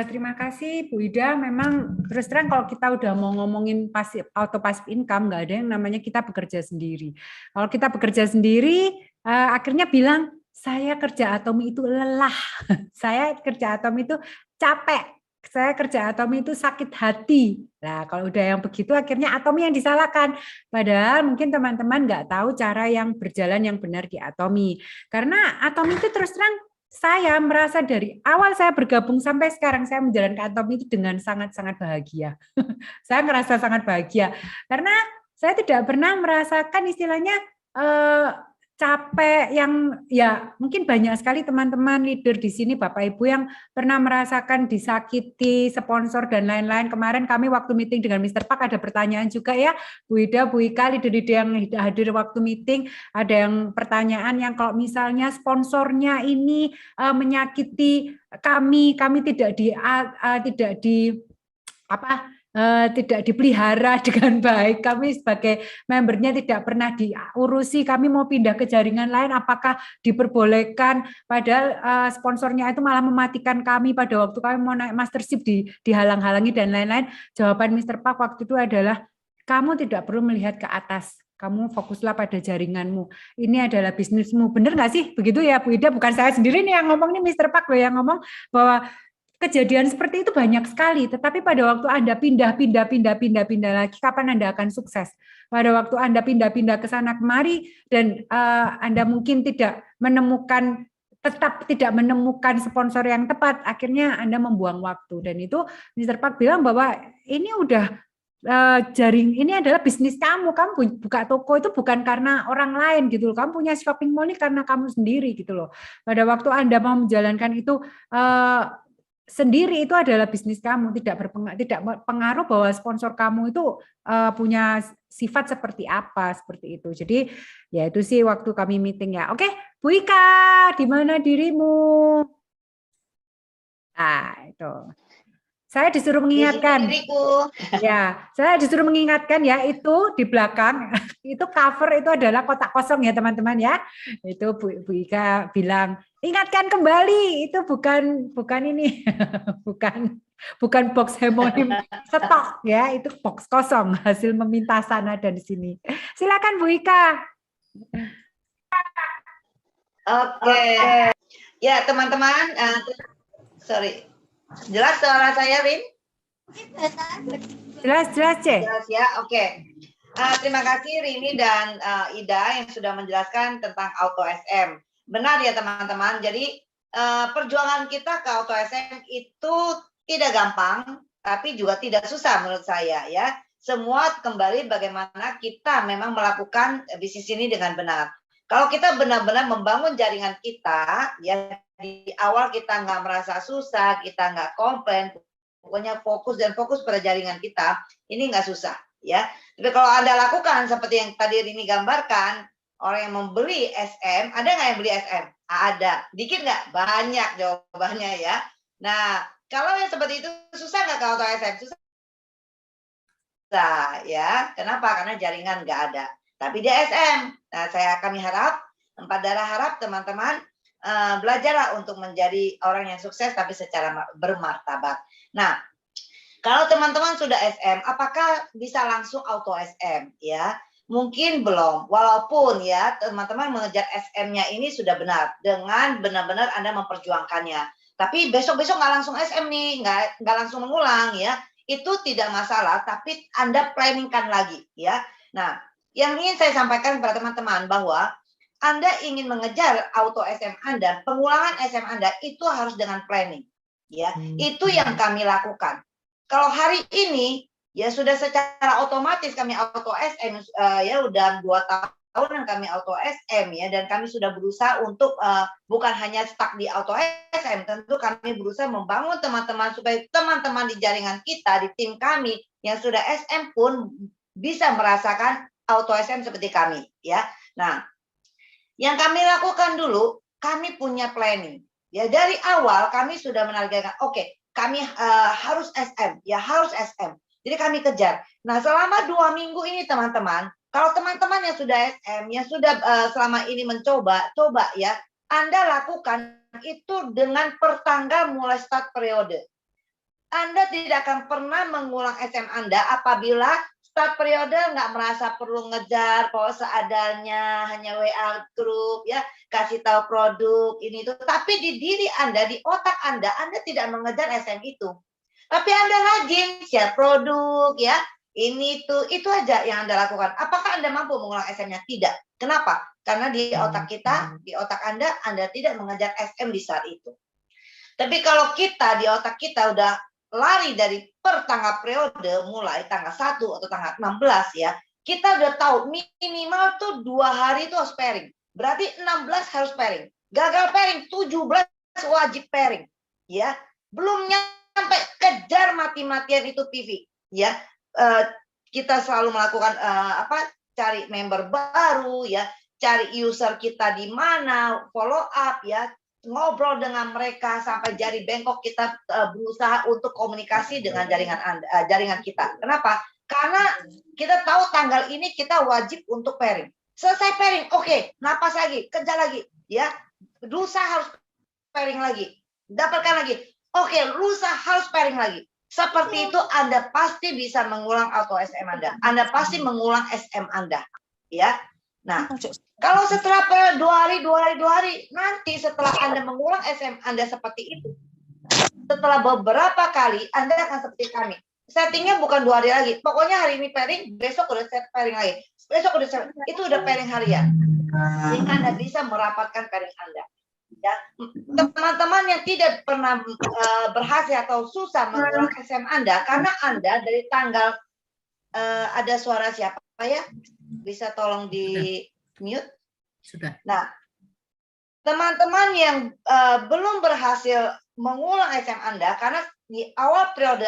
terima kasih Bu Ida. Memang terus terang kalau kita udah mau ngomongin auto passive income, nggak ada yang namanya kita bekerja sendiri. Kalau kita bekerja sendiri, akhirnya bilang, saya kerja Atomi itu lelah, saya kerja Atomi itu capek, saya kerja Atomi itu sakit hati. Nah, kalau udah yang begitu, akhirnya Atomi yang disalahkan. Padahal mungkin teman-teman nggak tahu cara yang berjalan yang benar di Atomi. Karena Atomi itu terus terang, saya merasa dari awal saya bergabung sampai sekarang saya menjalankan Atomi itu dengan sangat-sangat bahagia. Saya merasa sangat bahagia karena saya tidak pernah merasakan istilahnya capek yang ya mungkin banyak sekali teman-teman leader di sini Bapak Ibu yang pernah merasakan disakiti sponsor dan lain-lain. Kemarin kami waktu meeting dengan Mr. Pak ada pertanyaan juga ya Bu Ida, Bu Ika, leader-leader yang hadir waktu meeting ada yang pertanyaan yang kalau misalnya sponsornya ini menyakiti kami tidak tidak dipelihara dengan baik, kami sebagai membernya tidak pernah diurusi, kami mau pindah ke jaringan lain, apakah diperbolehkan, padahal sponsornya itu malah mematikan kami pada waktu kami mau naik mastership dihalang-halangi dan lain-lain. Jawaban Mr. Park waktu itu adalah, kamu tidak perlu melihat ke atas, kamu fokuslah pada jaringanmu. Ini adalah bisnismu. Benar nggak sih? Begitu ya Bu Ida, bukan saya sendiri nih yang ngomong, nih Mr. Park loh yang ngomong bahwa kejadian seperti itu banyak sekali, tetapi pada waktu Anda pindah lagi, kapan Anda akan sukses? Pada waktu Anda pindah-pindah ke sana kemari, dan Anda mungkin tetap tidak menemukan sponsor yang tepat, akhirnya Anda membuang waktu. Dan itu Mr. Park bilang bahwa ini udah ini adalah bisnis kamu buka toko itu bukan karena orang lain gitu loh, kamu punya shopping mall ini karena kamu sendiri gitu loh. Pada waktu Anda mau menjalankan itu sendiri, itu adalah bisnis kamu, tidak pengaruh bahwa sponsor kamu itu punya sifat seperti apa, seperti itu. Jadi ya itu sih waktu kami meeting ya. Oke, Bu Ika, di mana dirimu? Ah, itu. Saya disuruh mengingatkan. Ya, saya disuruh mengingatkan ya, itu di belakang itu cover itu adalah kotak kosong ya teman-teman ya. Itu Bu Ika bilang, ingatkan kembali, itu bukan ini, bukan box hemonim stok ya, itu box kosong hasil meminta sana dan sini. Silakan Bu Ika. Oke. Ya teman-teman, sorry. Jelas suara saya, Rin? Jelas, C. Jelas ya, oke. Terima kasih Rini dan Ida yang sudah menjelaskan tentang Auto SM. Benar ya teman-teman, jadi perjuangan kita ke Auto SM itu tidak gampang, tapi juga tidak susah menurut saya ya. Semua kembali bagaimana kita memang melakukan bisnis ini dengan benar. Kalau kita benar-benar membangun jaringan kita, ya di awal kita nggak merasa susah, kita nggak komplain, pokoknya fokus pada jaringan kita, ini nggak susah, ya. Tapi kalau Anda lakukan seperti yang tadi Rini gambarkan, orang yang membeli SM, ada nggak yang beli SM? Ada. Dikit nggak? Banyak jawabannya ya. Nah, kalau yang seperti itu susah nggak kalau Auto SM? Susah, ya. Kenapa? Karena jaringan nggak ada. Tapi dia SM. Nah, kami harap, Empat Darah harap teman-teman belajarlah untuk menjadi orang yang sukses tapi secara bermartabat. Nah, kalau teman-teman sudah SM, apakah bisa langsung auto SM? Ya, mungkin belum. Walaupun ya teman-teman mengejar SM-nya ini sudah benar dengan benar-benar Anda memperjuangkannya. Tapi besok-besok nggak langsung SM nih, nggak langsung mengulang ya. Itu tidak masalah, tapi Anda planningkan lagi ya. Nah, yang ingin saya sampaikan kepada teman-teman bahwa Anda ingin mengejar auto SM Anda, pengulangan SM Anda itu harus dengan planning. Ya, itu yang kami lakukan. Kalau hari ini ya sudah secara otomatis kami auto SM ya udah 2 tahunan kami auto SM ya, dan kami sudah berusaha untuk bukan hanya stuck di auto SM, tentu kami berusaha membangun teman-teman supaya teman-teman di jaringan kita, di tim kami yang sudah SM pun bisa merasakan auto SM seperti kami ya. Nah, yang kami lakukan dulu, kami punya planning. Ya dari awal kami sudah menargetkan, oke, kami harus SM, ya harus SM. Jadi kami kejar. Nah selama 2 minggu ini teman-teman, Kalau teman-teman yang sudah SM, yang sudah selama ini mencoba, coba ya, Anda lakukan itu dengan pertanggal mulai start periode. Anda tidak akan pernah mengulang SM Anda apabila start periode nggak merasa perlu ngejar, kalau seadanya, hanya WA grup, ya, kasih tahu produk, ini itu. Tapi di diri Anda, di otak Anda tidak mengejar SM itu. Tapi Anda rajin share produk, ya, ini itu aja yang Anda lakukan. Apakah Anda mampu mengulang SM-nya? Tidak. Kenapa? Karena di otak kita, di otak Anda tidak mengejar SM di saat itu. Tapi kalau kita, di otak kita udah lari dari per tanggal periode, mulai tanggal 1 atau tanggal 16 ya, kita udah tahu minimal tuh 2 hari itu harus pairing. Berarti 16 harus pairing. Gagal pairing, 17 wajib pairing. Ya, belum nyampe kejar mati-matian itu PV. Ya, kita selalu melakukan cari member baru ya, cari user kita di mana, follow up ya, ngobrol dengan mereka sampai jari bengkok, kita berusaha untuk komunikasi dengan jaringan kita. Kenapa? Karena kita tahu tanggal ini kita wajib untuk pairing. Selesai pairing, oke, napas lagi, kerja lagi, ya. Lusa harus pairing lagi, dapatkan lagi. Oke, lusa harus pairing lagi. Seperti itu Anda pasti bisa mengulang auto SM Anda. Anda pasti mengulang SM Anda, ya. Nah, kalau setelah 2 hari, nanti setelah Anda mengulang SM Anda seperti itu, setelah beberapa kali Anda akan seperti kami. Settingnya bukan 2 hari lagi. Pokoknya hari ini pairing, besok udah set pairing lagi. Besok udah set, itu udah pairing harian. Sehingga Anda bisa merapatkan pairing Anda. Ya, teman-teman yang tidak pernah berhasil atau susah mengulang SM Anda, karena Anda dari tanggal ada suara siapa ya? Bisa tolong di mute? Sudah. Nah, teman-teman yang belum berhasil mengulang SM Anda, karena di awal periode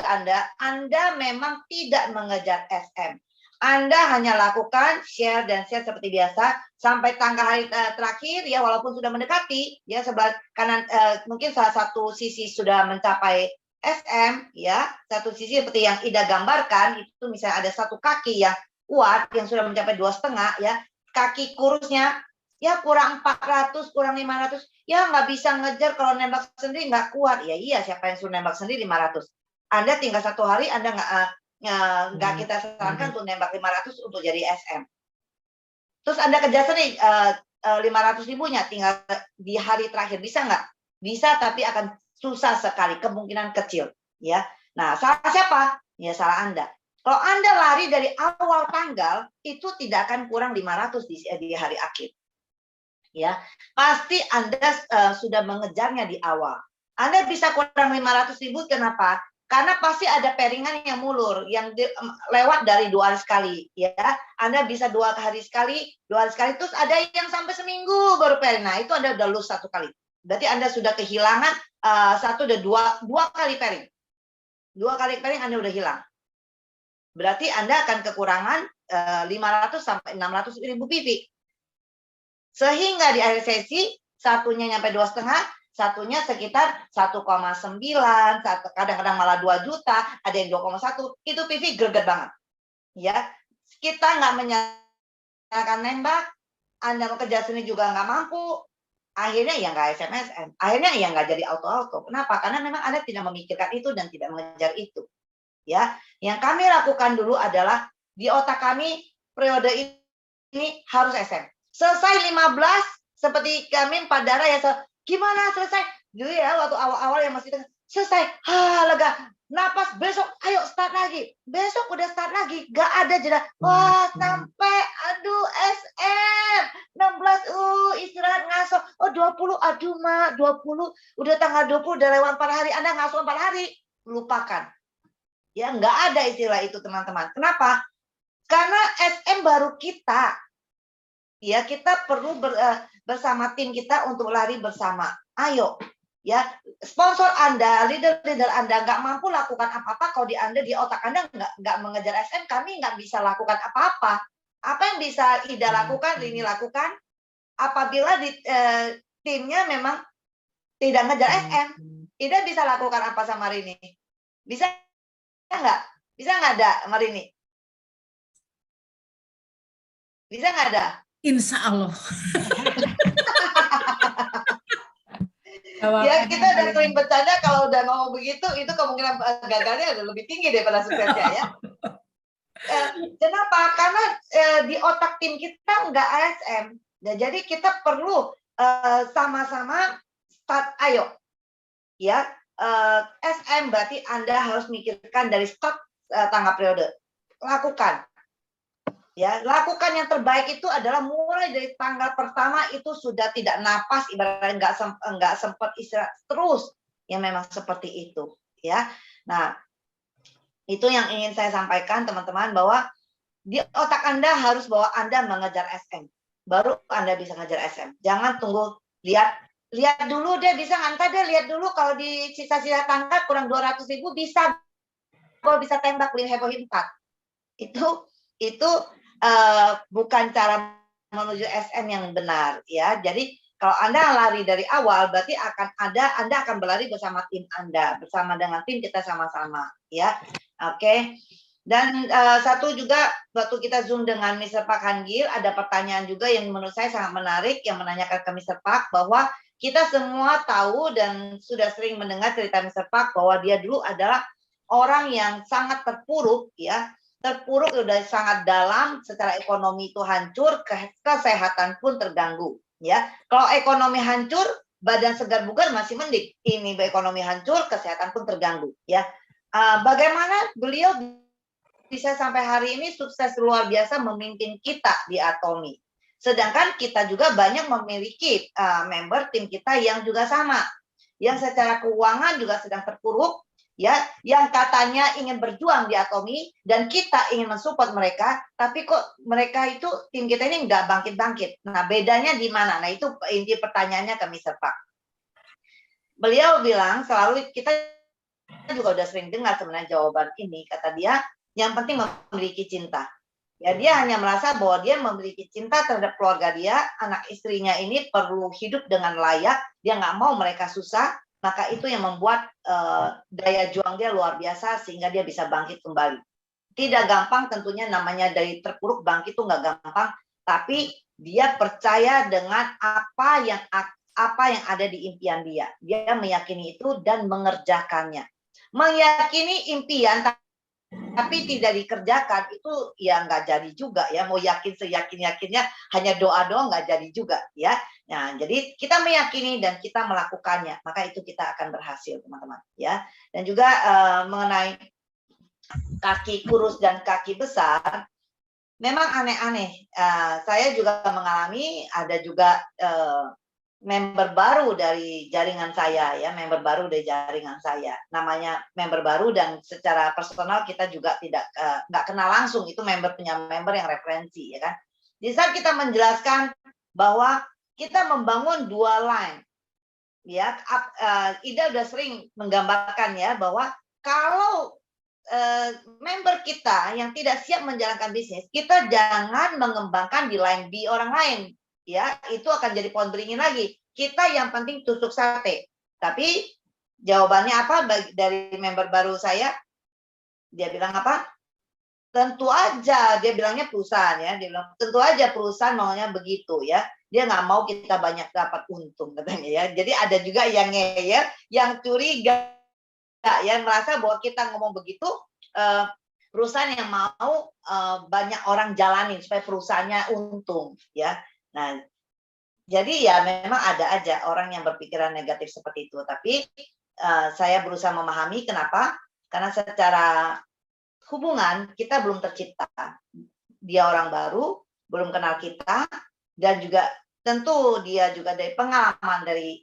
Anda memang tidak mengejar SM. Anda hanya lakukan share dan share seperti biasa sampai tanggal hari terakhir ya, walaupun sudah mendekati ya, sebelah kanan mungkin salah satu sisi sudah mencapai SM ya, satu sisi seperti yang Ida gambarkan itu, misalnya ada satu kaki yang kuat yang sudah mencapai 2,5 ya, kaki kurusnya ya kurang 400, kurang 500, ya nggak bisa ngejar, kalau nembak sendiri nggak kuat ya. Iya, siapa yang suruh nembak sendiri 500? Anda tinggal 1 hari, Anda nggak kita sarankan untuk nembak 500 untuk jadi SM. Terus Anda kejar sendiri 500 ribunya tinggal di hari terakhir, bisa nggak? Bisa, tapi akan susah sekali, kemungkinan kecil ya. Nah, salah siapa? Ya salah Anda. Kalau Anda lari dari awal tanggal, itu tidak akan kurang 500 di hari akhir. Ya, pasti Anda sudah mengejarnya di awal. Anda bisa kurang 500 ribu, kenapa? Karena pasti ada pairingan yang mulur, yang lewat dari 2 hari sekali, ya. Anda bisa 2 hari sekali, 2 hari sekali, terus ada yang sampai seminggu baru pairing. Nah, itu Anda udah lose 1 kali. Berarti Anda sudah kehilangan 2 kali pairing. 2 kali pairing Anda udah hilang. Berarti Anda akan kekurangan 500 sampai 600 ribu PV. Sehingga di akhir sesi, satunya nyampe 2,5, satunya sekitar 1,9, kadang-kadang malah 2 juta, ada yang 2,1, itu PV greget banget. Ya, kita nggak menyalahkan nembak, Anda mau kerja sini juga nggak mampu, akhirnya ya nggak SMS-an, akhirnya ya nggak jadi auto-auto. Kenapa? Karena memang Anda tidak memikirkan itu dan tidak mengejar itu. Ya, yang kami lakukan dulu adalah di otak kami periode ini harus SM. Selesai 15, seperti kami 4 darah ya, gimana selesai? Dulu ya, waktu awal-awal yang masih selesai, lega, napas, besok ayo start lagi. Besok udah start lagi, gak ada jeda. Wah, sampai, aduh, SM, 16, istirahat ngaso. Oh, 20, aduh, Ma, 20, udah tanggal 20, udah lewat 4 hari, Anda ngaso 4 hari. Lupakan. Ya, nggak ada istilah itu, teman-teman. Kenapa? Karena SM baru kita. Ya, kita perlu bersama tim kita untuk lari bersama. Ayo, ya, sponsor Anda, leader-leader Anda nggak mampu lakukan apa-apa kalau di Anda, di otak Anda nggak mengejar SM, kami nggak bisa lakukan apa-apa. Apa yang bisa Ida lakukan, Rini lakukan, apabila di timnya memang tidak ngejar SM, Ida bisa lakukan apa sama Rini? Bisa nggak? Bisa nggak ada sama Rini? Bisa nggak ada? Insya Allah. Ya kita udah sering bercanda kalau udah ngomong begitu, itu kemungkinan gagalnya udah lebih tinggi daripada suksesnya ya. Kenapa? Karena di otak tim kita nggak ASM. Nah, jadi kita perlu sama-sama start, ayo. Ya, SM berarti Anda harus mikirkan dari start tanggap periode. Lakukan. Ya, lakukan yang terbaik itu adalah mulai dari tanggal pertama itu sudah tidak napas, ibaratnya nggak sempat istirahat terus, yang memang seperti itu, ya. Nah, itu yang ingin saya sampaikan teman-teman, bahwa di otak Anda harus bahwa Anda mengejar SM, baru Anda bisa ngejar SM. Jangan tunggu lihat dulu deh, bisa nggak deh, lihat dulu kalau di sisa-sisa tangga kurang 200.000 bisa, gua bisa tembak hebohin 4. Itu bukan cara menuju SM yang benar, ya. Jadi kalau Anda lari dari awal, berarti Anda akan berlari bersama tim Anda, bersama dengan tim kita sama-sama, ya. Oke. Dan satu juga waktu kita Zoom dengan Mr. Park Han-gil, ada pertanyaan juga yang menurut saya sangat menarik yang menanyakan ke Mr. Park, bahwa kita semua tahu dan sudah sering mendengar cerita Mr. Park bahwa dia dulu adalah orang yang sangat terpuruk, ya. Terpuruk udah sangat dalam, secara ekonomi itu hancur, kesehatan pun terganggu, ya. Kalau ekonomi hancur, badan segar bugar masih mending. Ini ekonomi hancur, kesehatan pun terganggu, ya. Bagaimana beliau bisa sampai hari ini sukses luar biasa memimpin kita di Atomi. Sedangkan kita juga banyak memiliki member tim kita yang juga sama, yang secara keuangan juga sedang terpuruk, ya, yang katanya ingin berjuang di Atomi dan kita ingin mensupport mereka, tapi kok mereka itu tim kita ini nggak bangkit-bangkit. Nah, bedanya di mana? Nah, itu inti pertanyaannya ke Mr. Park. Beliau bilang selalu, kita juga udah sering dengar sebenarnya jawaban ini, kata dia, yang penting memiliki cinta. Ya, dia hanya merasa bahwa dia memiliki cinta terhadap keluarga dia, anak istrinya ini perlu hidup dengan layak, dia nggak mau mereka susah. Maka itu yang membuat daya juang dia luar biasa sehingga dia bisa bangkit kembali. Tidak gampang tentunya, namanya dari terpuruk bangkit itu nggak gampang, tapi dia percaya dengan apa yang ada di impian dia. Dia meyakini itu dan mengerjakannya. Meyakini impian tapi tidak dikerjakan itu ya nggak jadi juga, ya. Mau yakin seyakin-yakinnya hanya doa doang nggak jadi juga, ya. Nah, jadi kita meyakini dan kita melakukannya, maka itu kita akan berhasil, teman-teman, ya. Dan juga mengenai kaki kurus dan kaki besar, memang aneh-aneh. Saya juga mengalami, ada juga member baru dari jaringan saya, ya, member baru dari jaringan saya. Namanya member baru dan secara personal kita juga nggak kenal langsung, itu punya member yang referensi, ya kan. Di saat kita menjelaskan bahwa kita membangun dua line, ya, Ida udah sering menggambarkan, ya, bahwa kalau member kita yang tidak siap menjalankan bisnis, kita jangan mengembangkan di line B orang lain. Ya, itu akan jadi pohon beringin lagi. Kita yang penting tusuk sate. Tapi jawabannya apa dari member baru saya? Dia bilang apa? Tentu aja, dia bilangnya perusahaan, ya. Dia bilang tentu aja perusahaan maunya begitu, ya. Dia nggak mau kita banyak dapat untung, katanya, ya. Jadi ada juga yang ngeyel, yang curiga, yang merasa bahwa kita ngomong begitu, perusahaan yang mau banyak orang jalanin supaya perusahaannya untung, ya. Nah, jadi ya memang ada aja orang yang berpikiran negatif seperti itu. Tapi saya berusaha memahami kenapa. Karena secara hubungan kita belum tercipta. Dia orang baru, belum kenal kita, dan juga tentu dia juga dari pengalaman dari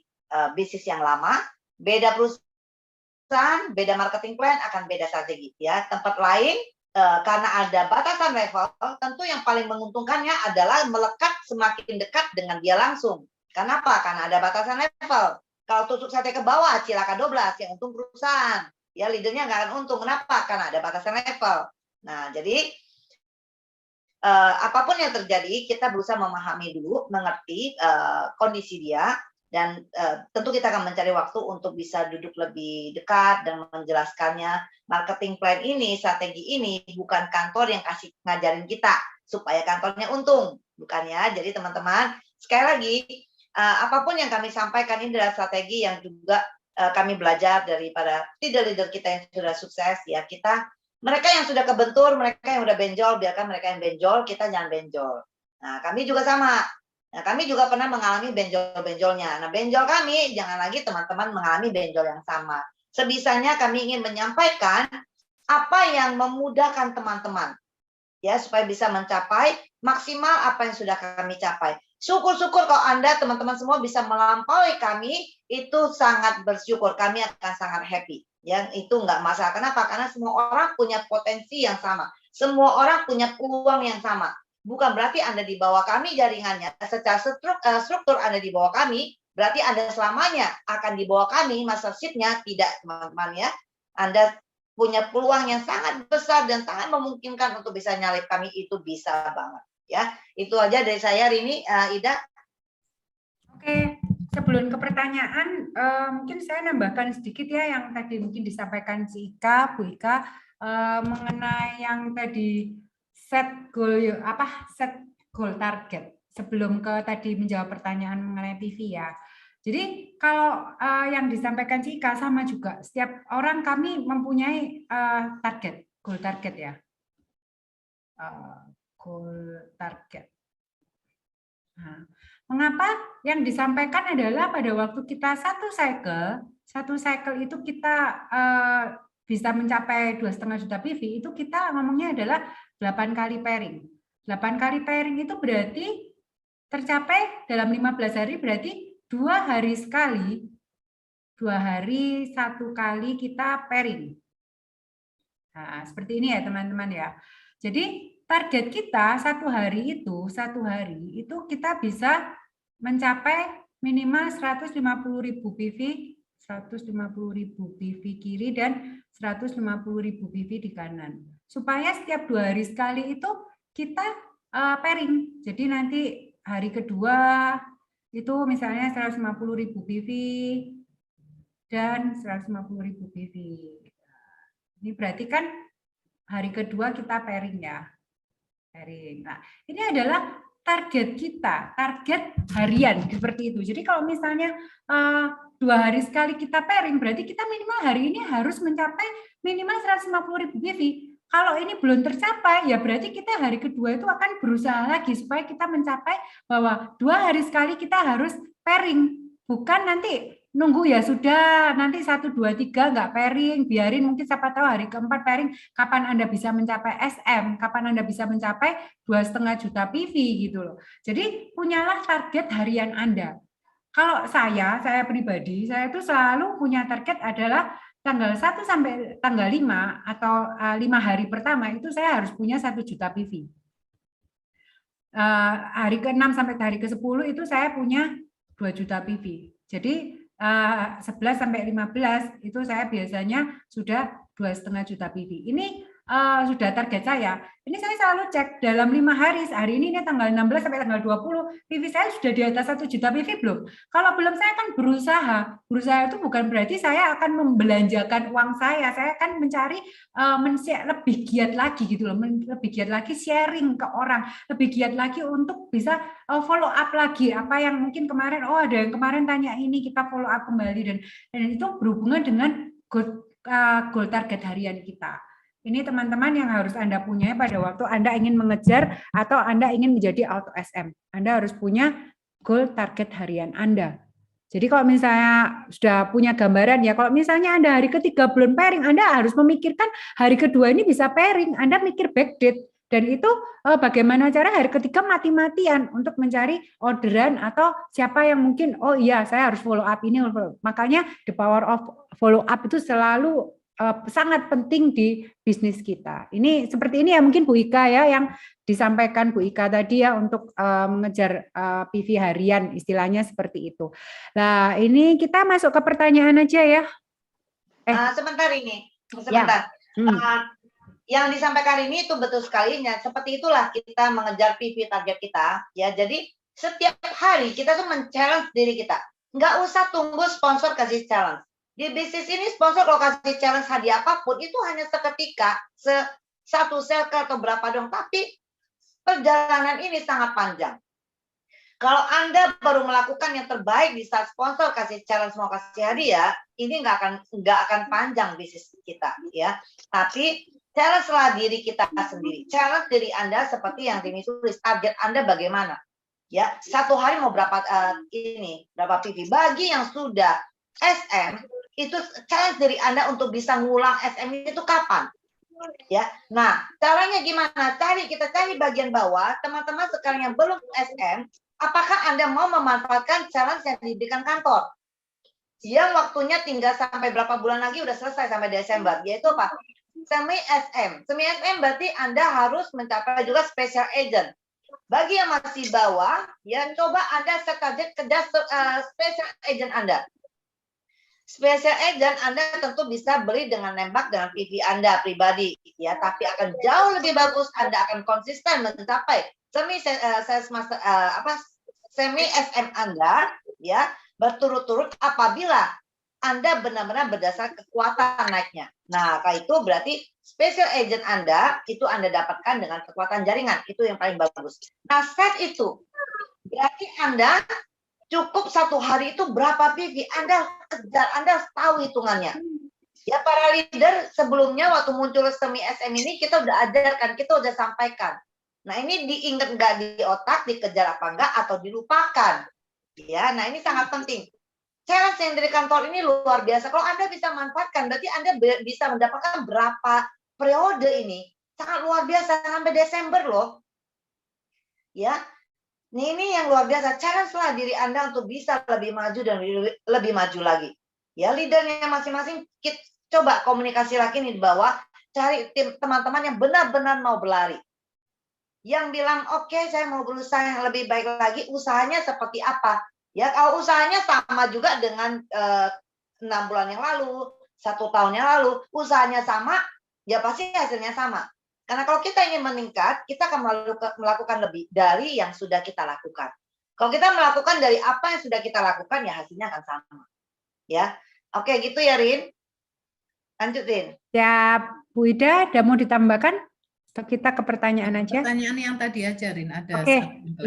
bisnis yang lama. Beda perusahaan, beda marketing plan, akan beda strategi, ya. Tempat lain, karena ada batasan level, tentu yang paling menguntungkannya adalah melekat semakin dekat dengan dia langsung. Kenapa? Karena ada batasan level. Kalau tusuk sate ke bawah, cilaka 12, yang untung perusahaan. Ya, leadernya nggak akan untung. Kenapa? Karena ada batasan level. Nah, jadi apapun yang terjadi, kita berusaha memahami dulu, mengerti kondisi dia, dan tentu kita akan mencari waktu untuk bisa duduk lebih dekat dan menjelaskannya. Marketing plan ini, strategi ini bukan kantor yang kasih ngajarin kita, supaya kantornya untung, bukan ya. Jadi teman-teman, sekali lagi, apapun yang kami sampaikan ini adalah strategi yang juga kami belajar daripada leader-leader kita yang sudah sukses, ya. Mereka yang sudah kebentur, mereka yang udah benjol, biarkan mereka yang benjol, kita jangan benjol. Nah, kami juga sama. Nah, kami juga pernah mengalami benjol-benjolnya. Nah, benjol kami, jangan lagi teman-teman mengalami benjol yang sama. Sebisanya kami ingin menyampaikan apa yang memudahkan teman-teman, ya, supaya bisa mencapai maksimal apa yang sudah kami capai. Syukur-syukur kalau Anda, teman-teman semua bisa melampaui kami, itu sangat bersyukur. Kami akan sangat happy. Ya, itu enggak masalah. Kenapa? Karena semua orang punya potensi yang sama. Semua orang punya peluang yang sama. Bukan berarti Anda di bawah kami jaringannya. Secara struktur Anda di bawah kami, berarti Anda selamanya akan di bawah kami, masa shift-nya tidak, teman-teman ya. Anda punya peluang yang sangat besar dan sangat memungkinkan untuk bisa nyalip kami, itu bisa banget. Ya, itu aja dari saya, Rini, Ida. Oke. Sebelum ke pertanyaan, mungkin saya nambahkan sedikit ya yang tadi mungkin disampaikan si Ika, Bu Ika, mengenai yang tadi set goal target. Sebelum ke tadi menjawab pertanyaan mengenai PV ya. Jadi kalau yang disampaikan si Ika sama juga, setiap orang kami mempunyai goal target ya. Goal target. Nah, mengapa yang disampaikan adalah pada waktu kita satu cycle itu kita bisa mencapai 2,5 juta PV, itu kita ngomongnya adalah 8 kali pairing. 8 kali pairing itu berarti tercapai dalam 15 hari, berarti 2 hari sekali, 2 hari 1 kali kita pairing. Nah, seperti ini ya teman-teman ya. Jadi target kita satu hari itu kita bisa mencapai minimal 150.000 PV, 150.000 PV kiri dan 150.000 PV di kanan. Supaya setiap 2 hari sekali itu kita pairing. Jadi nanti hari kedua itu misalnya 150.000 PV dan 150.000 PV. Ini berarti kan hari kedua kita pairing ya. Nah, ini adalah target kita, target harian seperti itu. Jadi kalau misalnya 2 hari sekali kita pairing, berarti kita minimal hari ini harus mencapai minimal 150.000 PV. Kalau ini belum tercapai, ya berarti kita hari kedua itu akan berusaha lagi supaya kita mencapai bahwa 2 hari sekali kita harus pairing. Bukan nanti nunggu ya sudah, nanti 1, 2, 3 nggak pairing, biarin mungkin siapa tahu hari keempat pairing, kapan Anda bisa mencapai SM, kapan Anda bisa mencapai 2,5 juta PV gitu loh. Jadi punyalah target harian Anda. Kalau saya pribadi, saya itu selalu punya target adalah tanggal 1 sampai tanggal 5 atau 5 hari pertama itu saya harus punya 1 juta PV. Hari ke-6 sampai hari ke-10 itu saya punya 2 juta PV. Jadi 11 sampai 15 itu saya biasanya sudah 2,5 juta PV. Ini sudah target saya. Ini saya selalu cek dalam 5 hari. Hari ini tanggal 16 sampai tanggal 20, PV saya sudah di atas 1 juta PV belum? Kalau belum, saya akan berusaha. Berusaha itu bukan berarti saya akan membelanjakan uang saya. Saya akan mencari lebih giat lagi gitu loh, lebih giat lagi sharing ke orang, lebih giat lagi untuk bisa follow up lagi apa yang mungkin kemarin ada yang kemarin tanya ini, kita follow up kembali dan itu berhubungan dengan goal target harian kita. Ini teman-teman yang harus Anda punya pada waktu Anda ingin mengejar atau Anda ingin menjadi auto SM. Anda harus punya goal target harian Anda. Jadi kalau misalnya sudah punya gambaran ya, kalau misalnya Anda hari ketiga belum pairing, Anda harus memikirkan hari kedua ini bisa pairing. Anda mikir backdate. Dan itu bagaimana cara hari ketiga mati-matian untuk mencari orderan atau siapa yang mungkin, oh iya saya harus follow up ini. Makanya the power of follow up itu selalu sangat penting di bisnis kita. Ini seperti ini ya mungkin Bu Ika ya yang disampaikan Bu Ika tadi ya untuk mengejar PV harian, istilahnya seperti itu. Nah ini kita masuk ke pertanyaan aja ya. Sebentar ini, sebentar. Ya. Yang disampaikan ini itu betul sekali. Seperti itulah kita mengejar PV target kita. Ya, jadi setiap hari kita tuh men-challenge diri kita. Nggak usah tunggu sponsor kasih challenge. Di bisnis ini sponsor kalau kasih challenge hadiah apapun itu hanya seketika, satu circle atau berapa dong. Tapi perjalanan ini sangat panjang. Kalau Anda baru melakukan yang terbaik di saat sponsor kasih challenge mau kasih hadiah, ini nggak akan panjang bisnis kita, ya. Tapi challenge-lah diri kita sendiri. Challenge diri Anda seperti yang Rini tulis. Target Anda bagaimana? Ya, satu hari mau berapa berapa PV? Bagi yang sudah SM, itu challenge diri Anda untuk bisa ngulang SM itu kapan? Ya, nah caranya gimana? Kita cari bagian bawah, teman-teman sekarang yang belum SM. Apakah Anda mau memanfaatkan challenge yang diberikan kantor? Yang waktunya tinggal sampai berapa bulan lagi udah selesai sampai Desember, yaitu apa? Semi SM. Semi SM berarti Anda harus mencapai juga special agent. Bagi yang masih bawah, ya coba Anda set target kerja special agent Anda. Special agent Anda tentu bisa beli dengan nembak dengan PV Anda pribadi, ya. Tapi akan jauh lebih bagus Anda akan konsisten mencapai semi SM Anda, ya, berturut-turut apabila Anda benar-benar berdasar kekuatan naiknya. Nah, itu berarti special agent Anda itu Anda dapatkan dengan kekuatan jaringan, itu yang paling bagus. Nah, set itu berarti Anda cukup satu hari itu berapa PV Anda kejar, Anda tahu hitungannya. Ya, para leader sebelumnya waktu muncul semi SM ini kita udah ajarkan, kita udah sampaikan. Nah, ini diingat nggak di otak, dikejar apa enggak, atau dilupakan. Ya, nah ini sangat penting. Challenge yang dari kantor ini luar biasa. Kalau Anda bisa manfaatkan, berarti Anda bisa mendapatkan berapa periode ini. Sangat luar biasa, sampai Desember loh. Ya, ini yang luar biasa. Challenge lah diri Anda untuk bisa lebih maju dan lebih maju lagi. Ya, leadernya masing-masing, coba komunikasi lagi nih di bawah. Cari tim teman-teman yang benar-benar mau berlari. Yang bilang, oke, saya mau berusaha yang lebih baik lagi, usahanya seperti apa? Ya, kalau usahanya sama juga dengan 6 bulan yang lalu, 1 tahun yang lalu, usahanya sama, ya pasti hasilnya sama. Karena kalau kita ingin meningkat, kita akan melakukan lebih dari yang sudah kita lakukan. Kalau kita melakukan dari apa yang sudah kita lakukan, ya hasilnya akan sama. Ya, oke, gitu ya, Rin. Lanjutin. Siap, Bu Ida, ada mau ditambahkan? Atau kita ke pertanyaan aja? Pertanyaan yang tadi aja, Rin. Ada. Oke,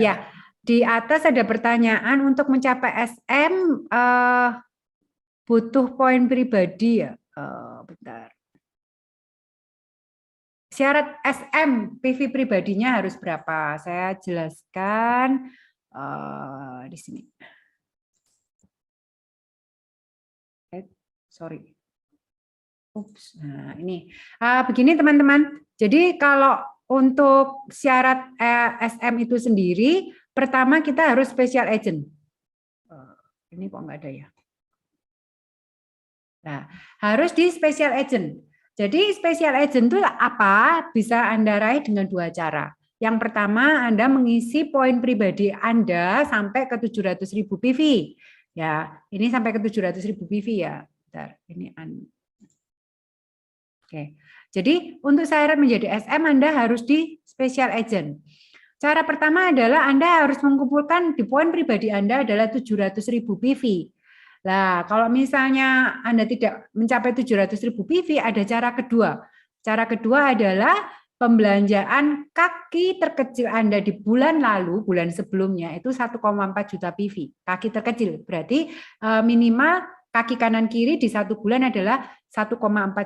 ya. Di atas ada pertanyaan, untuk mencapai SM butuh poin pribadi ya? Bentar. Syarat SM PV pribadinya harus berapa? Saya jelaskan di sini. Sorry. Ups. Nah, ini. Begini teman-teman. Jadi kalau untuk syarat SM itu sendiri, pertama kita harus special agent. Ini kok nggak ada ya? Nah, harus di special agent. Jadi special agent itu apa? Bisa Anda raih dengan 2 cara. Yang pertama, Anda mengisi poin pribadi Anda sampai ke 700.000 PV. Ya, ini sampai ke 700.000 PV ya. Bentar, ini Oke. Jadi untuk syarat menjadi SM Anda harus di special agent. Cara pertama adalah Anda harus mengumpulkan di poin pribadi Anda adalah 700.000 PV. Nah, kalau misalnya Anda tidak mencapai 700.000 PV, ada cara kedua. Cara kedua adalah pembelanjaan kaki terkecil Anda di bulan lalu, bulan sebelumnya itu 1,4 juta PV. Kaki terkecil berarti minimal kaki kanan kiri di 1 bulan adalah 1,4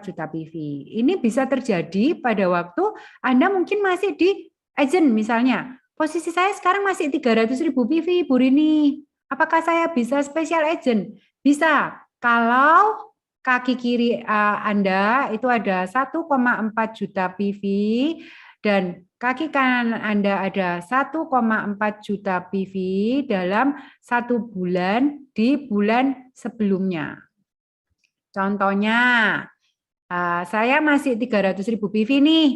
juta PV. Ini bisa terjadi pada waktu Anda mungkin masih di agent misalnya. Posisi saya sekarang masih 300.000 PV, Bu Rini. Apakah saya bisa special agent? Bisa. Kalau kaki kiri Anda itu ada 1,4 juta PV dan kaki kanan Anda ada 1,4 juta PV dalam 1 bulan di bulan sebelumnya. Contohnya, saya masih 300.000 PV nih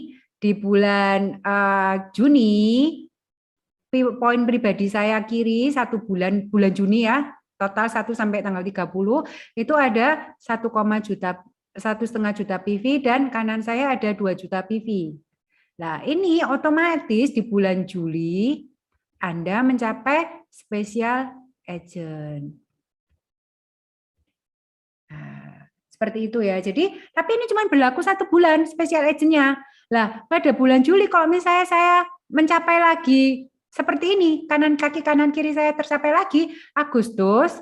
di bulan Juni. Poin pribadi saya kiri 1 bulan Juni ya, total 1 sampai tanggal 30 itu ada 1,5 juta PV dan kanan saya ada 2 juta PV. Nah, ini otomatis di bulan Juli Anda mencapai special agent. Nah, seperti itu ya. Jadi, tapi ini cuma berlaku 1 bulan special agent-nya. Lah, pada bulan Juli kalau misalnya saya mencapai lagi seperti ini, kaki kanan kiri saya tercapai lagi, Agustus,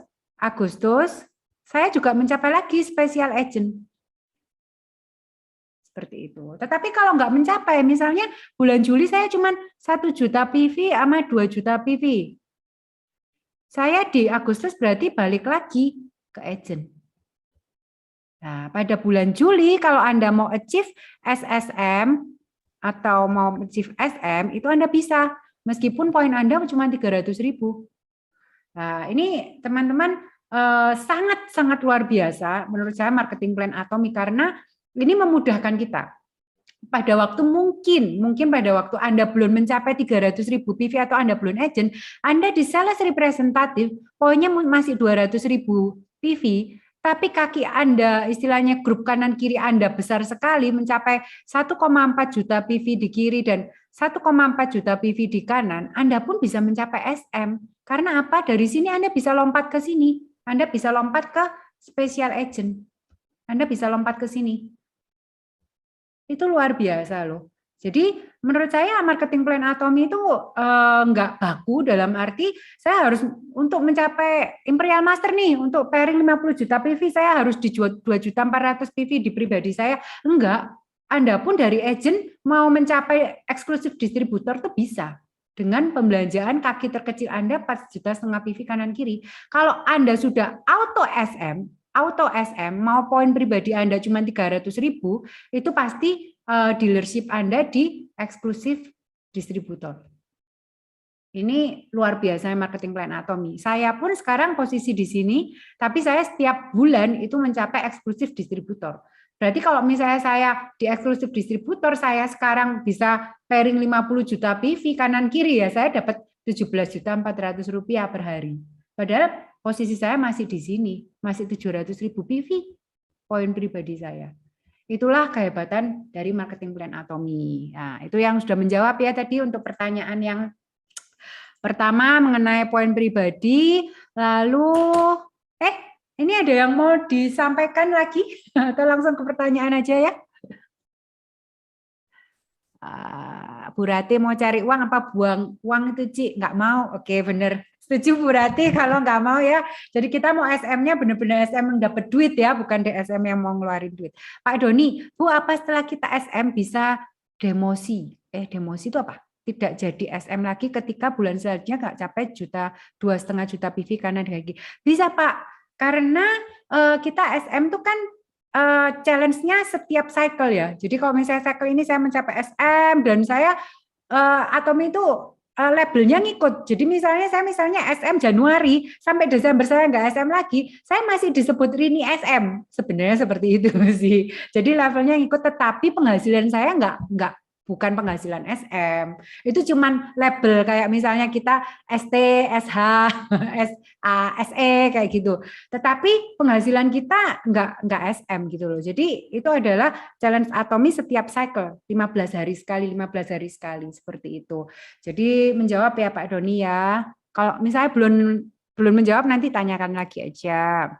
saya juga mencapai lagi special agent. Seperti itu. Tetapi kalau nggak mencapai, misalnya bulan Juli saya cuma 1 juta PV sama 2 juta PV. Saya di Agustus berarti balik lagi ke agent. Nah, pada bulan Juli kalau Anda mau achieve SSM atau mau achieve SM, itu Anda bisa. Meskipun poin Anda cuma 300.000. Nah, ini teman-teman sangat-sangat luar biasa menurut saya marketing plan Atomi, karena ini memudahkan kita. Pada waktu mungkin pada waktu Anda belum mencapai 300.000 PV atau Anda belum agent, Anda di sales representative poinnya masih 200.000 PV, tapi kaki Anda, istilahnya grup kanan kiri Anda besar sekali, mencapai 1,4 juta PV di kiri dan 1,4 juta PV di kanan, Anda pun bisa mencapai SM. Karena apa? Dari sini Anda bisa lompat ke sini. Anda bisa lompat ke special agent. Anda bisa lompat ke sini. Itu luar biasa loh. Jadi menurut saya marketing plan Atomi itu nggak baku, dalam arti saya harus untuk mencapai Imperial Master nih, untuk pairing 50 juta PV saya harus di 2.400.000 PV di pribadi saya. Enggak. Anda pun dari agent mau mencapai eksklusif distributor tuh bisa. Dengan pembelanjaan kaki terkecil Anda 4,5 juta PV kanan kiri. Kalau Anda sudah auto SM, mau poin pribadi Anda cuma 300.000, itu pasti dealership Anda di eksklusif distributor. Ini luar biasa marketing plan Atomi. Saya pun sekarang posisi di sini, tapi saya setiap bulan itu mencapai eksklusif distributor. Berarti kalau misalnya saya di eksklusif distributor, saya sekarang bisa pairing 50 juta PV kanan kiri, ya saya dapat 17.400.000 rupiah per hari. Padahal posisi saya masih di sini, masih 700.000 PV poin pribadi saya. Itulah kehebatan dari marketing plan Atomi. Nah, itu yang sudah menjawab ya tadi untuk pertanyaan yang pertama mengenai poin pribadi. Lalu, ini ada yang mau disampaikan lagi? Atau langsung ke pertanyaan aja ya? Bu Rati mau cari uang apa buang uang itu, Ci? Nggak mau? Oke, bener. Setuju Bu Rati kalau nggak mau ya. Jadi kita mau SM-nya benar-benar SM yang dapat duit ya, bukan DSM yang mau ngeluarin duit. Pak Doni, Bu, apa setelah kita SM bisa demosi? Demosi itu apa? Tidak jadi SM lagi ketika bulan selanjutnya nggak capai 2,5 juta PV karena lagi. Bisa Pak, karena kita SM itu kan challenge-nya setiap cycle ya. Jadi kalau misalnya cycle ini saya mencapai SM dan saya Atomi itu labelnya ngikut. Jadi misalnya SM Januari sampai Desember saya nggak SM lagi, saya masih disebut Rini SM. Sebenarnya seperti itu sih. Jadi levelnya ngikut, tetapi penghasilan saya bukan penghasilan SM. Itu cuman label kayak misalnya kita ST, SH, SA, SE kayak gitu. Tetapi penghasilan kita nggak SM gitu loh. Jadi itu adalah challenge Atomi setiap cycle, 15 hari sekali seperti itu. Jadi menjawab ya Pak Doni ya. Kalau misalnya belum menjawab nanti tanyakan lagi aja.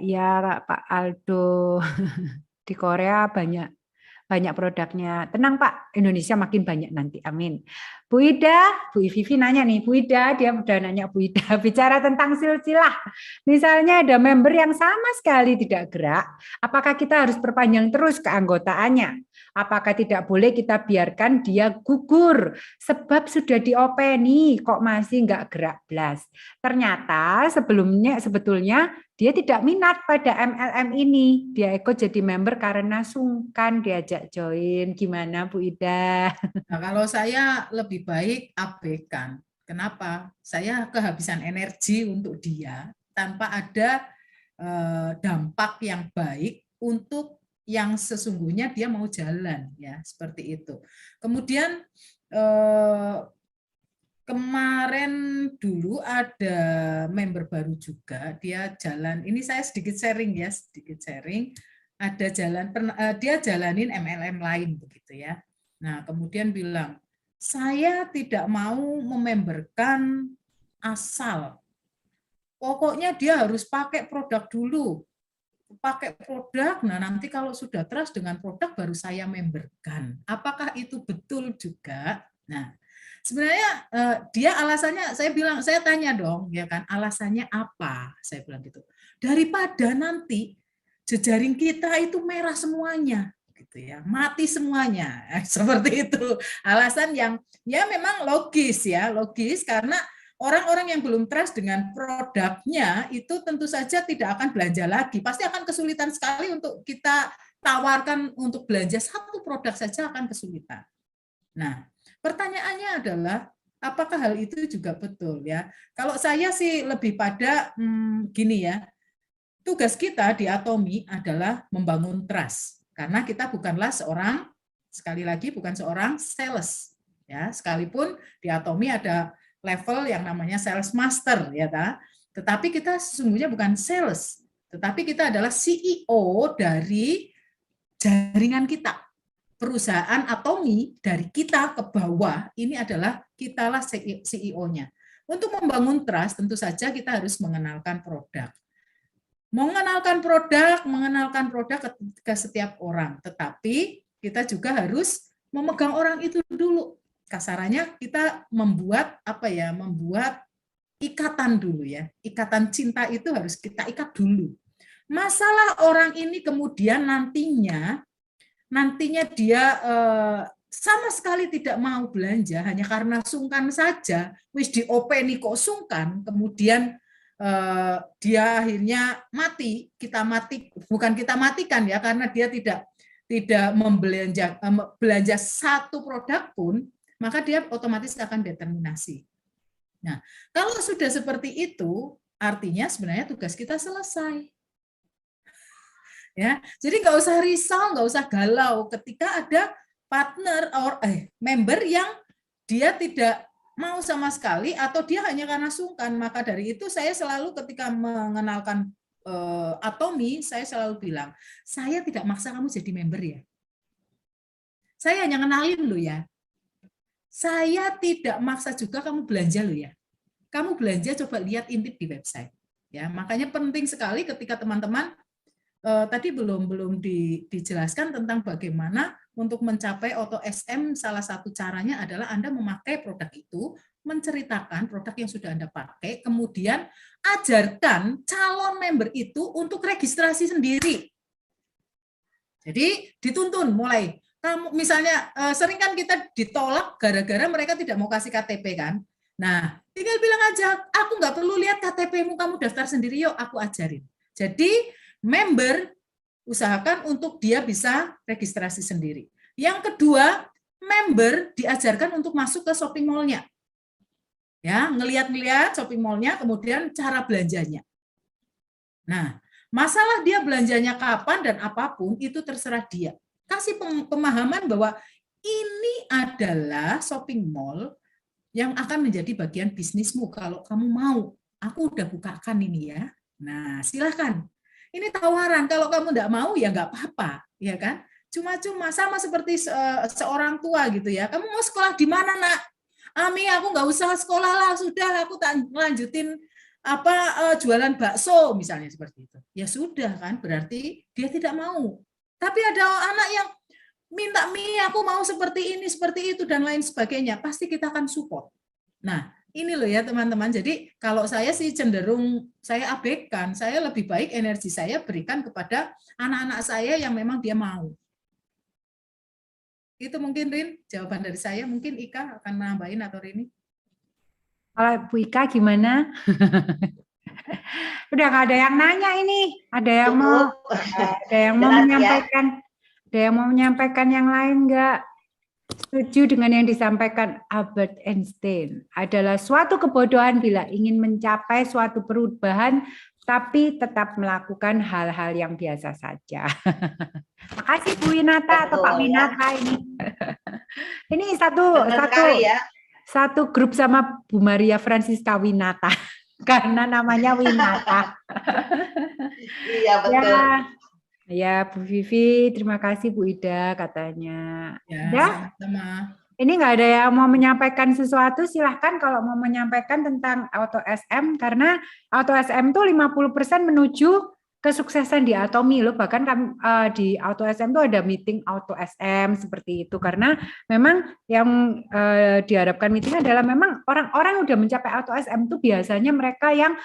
Ya Pak Aldo, di Korea banyak produknya. Tenang Pak, Indonesia makin banyak nanti. Amin. Bu Ida, Bu Vivi nanya nih, Bu Ida, dia udah nanya Bu Ida, bicara tentang silsilah. Misalnya ada member yang sama sekali tidak gerak, apakah kita harus perpanjang terus keanggotaannya? Apakah tidak boleh kita biarkan dia gugur? Sebab sudah diopeni, kok masih nggak gerak blas. Ternyata sebetulnya dia tidak minat pada MLM ini. Dia ikut jadi member karena sungkan diajak join. Gimana Bu Ida? Nah, kalau saya lebih baik abaikan. Kenapa? Saya kehabisan energi untuk dia tanpa ada dampak yang baik untuk yang sesungguhnya dia mau jalan, ya seperti itu. Kemudian kemarin dulu ada member baru juga, dia jalan, ini saya sedikit sharing, ada dia jalanin MLM lain begitu ya. Nah, kemudian bilang, saya tidak mau mememberkan asal. Pokoknya dia harus pakai produk dulu. pakai produk, nah nanti kalau sudah trust dengan produk baru saya memberkan. Apakah itu betul juga? Nah, sebenarnya dia alasannya, saya tanya dong, ya kan, alasannya apa? Saya bilang gitu. Daripada nanti jejaring kita itu merah semuanya, gitu ya, mati semuanya, seperti itu. Alasan yang ya memang logis karena orang-orang yang belum trust dengan produknya itu tentu saja tidak akan belanja lagi. Pasti akan kesulitan sekali untuk kita tawarkan untuk belanja satu produk saja akan kesulitan. Nah, pertanyaannya adalah apakah hal itu juga betul ya? Kalau saya sih lebih pada gini ya, tugas kita di Atomi adalah membangun trust. Karena kita bukanlah sekali lagi bukan seorang sales. Ya, sekalipun di Atomi ada level yang namanya sales master ya tetapi kita sesungguhnya bukan sales, tetapi kita adalah CEO dari jaringan kita. Perusahaan Atomi dari kita ke bawah ini adalah kitalah CEO-nya. Untuk membangun trust tentu saja kita harus mengenalkan produk. Mengenalkan produk ke setiap orang, tetapi kita juga harus memegang orang itu dulu. Kasarannya kita membuat ikatan dulu ya. Ikatan cinta itu harus kita ikat dulu. Masalah orang ini kemudian nantinya dia sama sekali tidak mau belanja hanya karena sungkan saja, wis diopeni kok sungkan, kemudian dia akhirnya mati, bukan kita matikan ya, karena dia tidak belanja satu produk pun, maka dia otomatis akan determinasi. Nah, kalau sudah seperti itu, artinya sebenarnya tugas kita selesai. Ya, jadi nggak usah risau, nggak usah galau ketika ada partner member yang dia tidak mau sama sekali atau dia hanya karena sungkan. Maka dari itu saya selalu ketika mengenalkan Atomi, saya selalu bilang, saya tidak maksa kamu jadi member ya. Saya hanya kenalin lo ya. Saya tidak maksa juga kamu belanja lo ya. Kamu belanja coba lihat intip di website. Ya, makanya penting sekali ketika teman-teman tadi belum dijelaskan tentang bagaimana untuk mencapai auto SM, salah satu caranya adalah Anda memakai produk itu, menceritakan produk yang sudah Anda pakai, kemudian ajarkan calon member itu untuk registrasi sendiri. Jadi dituntun mulai. Kamu misalnya sering kan kita ditolak gara-gara mereka tidak mau kasih KTP kan. Nah, tinggal bilang aja, aku nggak perlu lihat KTP-mu, kamu daftar sendiri yuk, aku ajarin. Jadi member usahakan untuk dia bisa registrasi sendiri. Yang kedua, member diajarkan untuk masuk ke shopping mall-nya. Ya, ngelihat-ngelihat shopping mall-nya, kemudian cara belanjanya. Nah, masalah dia belanjanya kapan dan apapun itu terserah dia. Kasih pemahaman bahwa ini adalah shopping mall yang akan menjadi bagian bisnismu kalau kamu mau. Aku udah bukakan ini ya. Nah, silakan. Ini tawaran. Kalau kamu enggak mau ya enggak apa-apa, ya kan? Cuma-cuma sama seperti seorang tua gitu ya. Kamu mau sekolah di mana, Nak? Ami, aku enggak usah sekolah lah, sudah aku tak lanjutin jualan bakso misalnya seperti itu. Ya sudah kan, berarti dia tidak mau. Tapi ada anak yang minta mie, aku mau seperti ini, seperti itu, dan lain sebagainya. Pasti kita akan support. Nah, ini loh ya teman-teman. Jadi kalau saya sih cenderung, saya abaikan. Saya lebih baik energi saya berikan kepada anak-anak saya yang memang dia mau. Itu mungkin Rin, jawaban dari saya. Mungkin Ika akan nambahin atau Rini. Kalau Bu Ika gimana? Udah nggak ada yang nanya ini, ada yang mau menyampaikan yang lain nggak? Setuju dengan yang disampaikan Albert Einstein, adalah suatu kebodohan bila ingin mencapai suatu perubahan tapi tetap melakukan hal-hal yang biasa saja. Makasih Bu Winata atau Pak Winata ini. Ini satu grup sama Bu Maria Francisca Winata. Karena namanya Winata. Iya, betul. Ya, Bu Vivi, terima kasih Bu Ida katanya. Ya, sama. Ini nggak ada yang mau menyampaikan sesuatu, silahkan kalau mau menyampaikan tentang Auto SM, karena Auto SM itu 50% menuju kesuksesan di Atomi loh, bahkan di Auto SM itu ada meeting Auto SM seperti itu, karena memang yang diharapkan meeting adalah memang orang-orang yang udah mencapai Auto SM itu biasanya mereka yang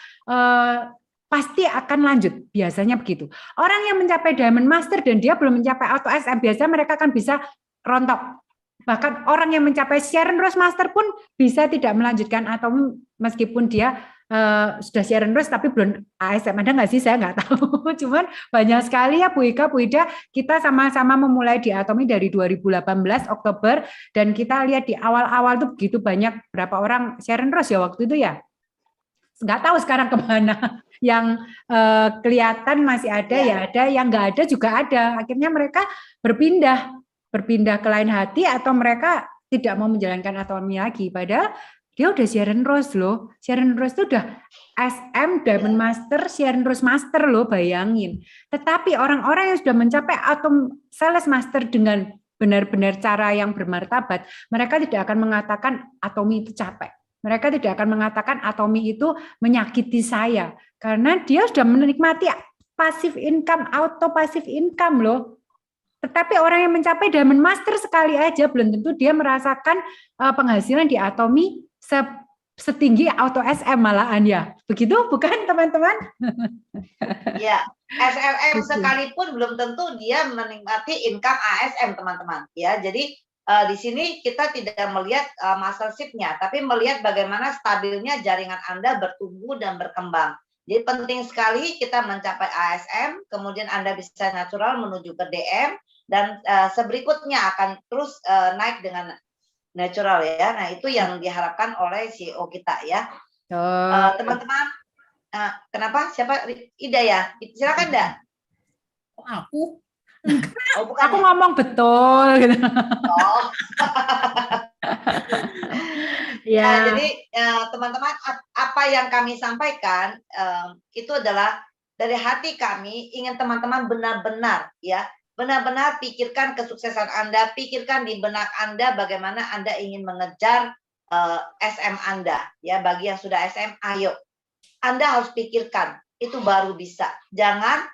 pasti akan lanjut, biasanya begitu. Orang yang mencapai Diamond Master dan dia belum mencapai Auto SM, biasanya mereka akan bisa rontok. Bahkan orang yang mencapai Sharon Rose Master pun bisa tidak melanjutkan Atomi meskipun dia sudah Sharon Rose tapi belum ASM. Ada nggak sih? Saya nggak tahu. Cuman banyak sekali ya Bu Ika, Bu Ida, kita sama-sama memulai di Atomi dari 2018 Oktober, dan kita lihat di awal-awal tuh begitu banyak, berapa orang Sharon Rose ya waktu itu ya. Nggak tahu sekarang kemana. Yang kelihatan masih ada ya ada, yang nggak ada juga ada. Akhirnya mereka berpindah ke lain hati, atau mereka tidak mau menjalankan Atomi lagi. Padahal dia udah Sharon Rose loh. Sharon Rose itu udah SM, Diamond Master, Sharon Rose Master loh, bayangin. Tetapi orang-orang yang sudah mencapai Atom Sales Master dengan benar-benar cara yang bermartabat, mereka tidak akan mengatakan Atomi itu capek. Mereka tidak akan mengatakan Atomi itu menyakiti saya. Karena dia sudah menikmati passive income, auto passive income loh. Tetapi orang yang mencapai Diamond Master sekali aja, belum tentu dia merasakan penghasilan di Atomi setinggi Auto SM malahan ya. Begitu bukan teman-teman? Ya, SLM sekalipun belum tentu dia menikmati income ASM teman-teman. Ya, jadi di sini kita tidak melihat mastership-nya, tapi melihat bagaimana stabilnya jaringan Anda bertumbuh dan berkembang. Jadi penting sekali kita mencapai ASM, kemudian Anda bisa natural menuju ke DM, dan seberikutnya akan terus naik dengan natural ya. Nah, itu yang diharapkan oleh CEO kita ya. Teman-teman, kenapa? Siapa? Ida ya? Silakan, Ida. Oh, aku? Oh, bukan. Aku ngomong betul gitu. Oh. Ya. Nah, jadi teman-teman, apa yang kami sampaikan itu adalah dari hati kami, ingin teman-teman benar-benar ya, benar-benar pikirkan kesuksesan Anda, pikirkan di benak Anda bagaimana Anda ingin mengejar SM Anda. Ya, bagi yang sudah SM, ayo. Anda harus pikirkan, itu baru bisa. Jangan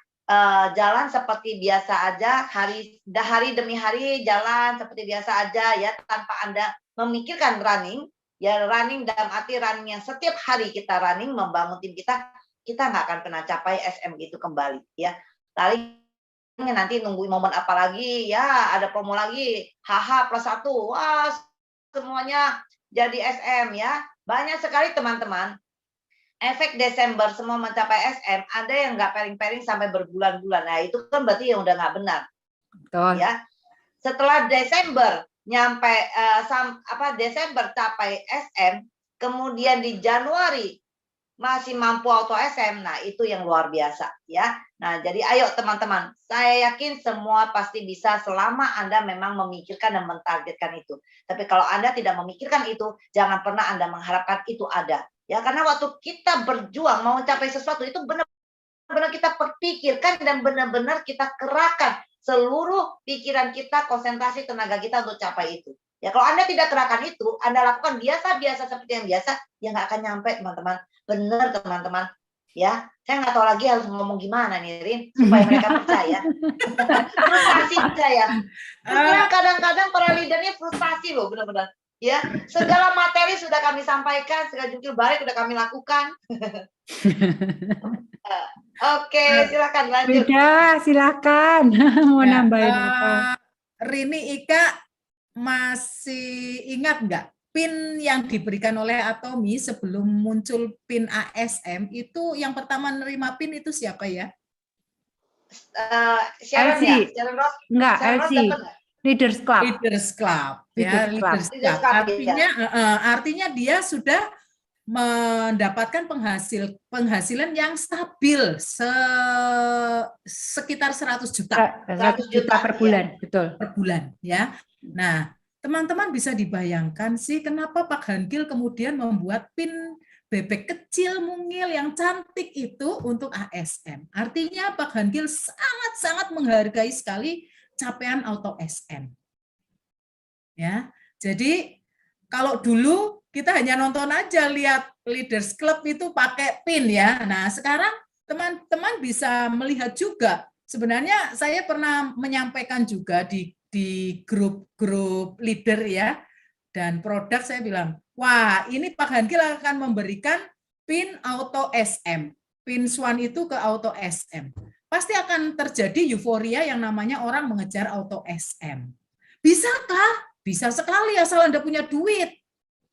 jalan seperti biasa aja, hari demi hari jalan seperti biasa aja ya, tanpa Anda memikirkan running. Ya, running dalam arti running yang setiap hari kita running, membangun tim kita nggak akan pernah capai SM itu kembali ya. Paling nanti nungguin momen apa lagi ya, ada promo lagi, HH +1, wah semuanya jadi SM ya. Banyak sekali teman-teman, efek Desember semua mencapai SM, ada yang nggak pairing-pairing sampai berbulan-bulan. Nah, itu kan berarti yang udah nggak benar. Betul. Ya. Setelah Desember nyampe Desember capai SM, kemudian di Januari masih mampu auto SM, nah itu yang luar biasa ya. Nah, jadi ayo teman-teman, saya yakin semua pasti bisa selama Anda memang memikirkan dan mentargetkan itu. Tapi kalau Anda tidak memikirkan itu, jangan pernah Anda mengharapkan itu ada. Ya, karena waktu kita berjuang mau mencapai sesuatu itu benar-benar kita pikirkan dan benar-benar kita kerahkan seluruh pikiran kita, konsentrasi tenaga kita untuk capai itu. Ya, kalau Anda tidak kerahkan itu, Anda lakukan biasa-biasa seperti yang biasa, ya nggak akan nyampe teman-teman. Benar teman-teman. Ya, saya nggak tahu lagi harus ngomong gimana nih, Rin, supaya mereka percaya. Frustasi saya. Karena kadang-kadang para leadernya frustasi loh, benar-benar. Ya, segala materi sudah kami sampaikan, segala jungkir balik sudah kami lakukan. Oke, silakan lanjut. Beda, silakan. Mau Ya, nambahin apa? Rini, Ika masih ingat nggak PIN yang diberikan oleh Atomi sebelum muncul PIN ASM itu yang pertama menerima PIN itu siapa ya? Sharon ya? Sharon Rose? Enggak, Sharon Rose LC. dapat nggak? Leaders Club. Leaders Club. Leaders Ya, Club. Leaders Club. Artinya dia sudah mendapatkan penghasilan yang stabil sekitar 100 juta. 100 juta per bulan, betul. Per bulan ya. Nah, teman-teman bisa dibayangkan sih kenapa Pak Hangil kemudian membuat PIN bebek kecil mungil yang cantik itu untuk ASM. Artinya Pak Hangil sangat-sangat menghargai sekali capaian auto SM. Ya. Jadi kalau dulu kita hanya nonton aja, lihat Leaders Club itu pakai PIN ya. Nah, sekarang teman-teman bisa melihat juga, sebenarnya saya pernah menyampaikan juga di grup-grup leader ya, dan produk saya bilang, wah ini Pak Hangil akan memberikan PIN auto SM. PIN Swan itu ke auto SM. Pasti akan terjadi euforia yang namanya orang mengejar auto SM. Bisakah? Bisa sekali asal Anda punya duit.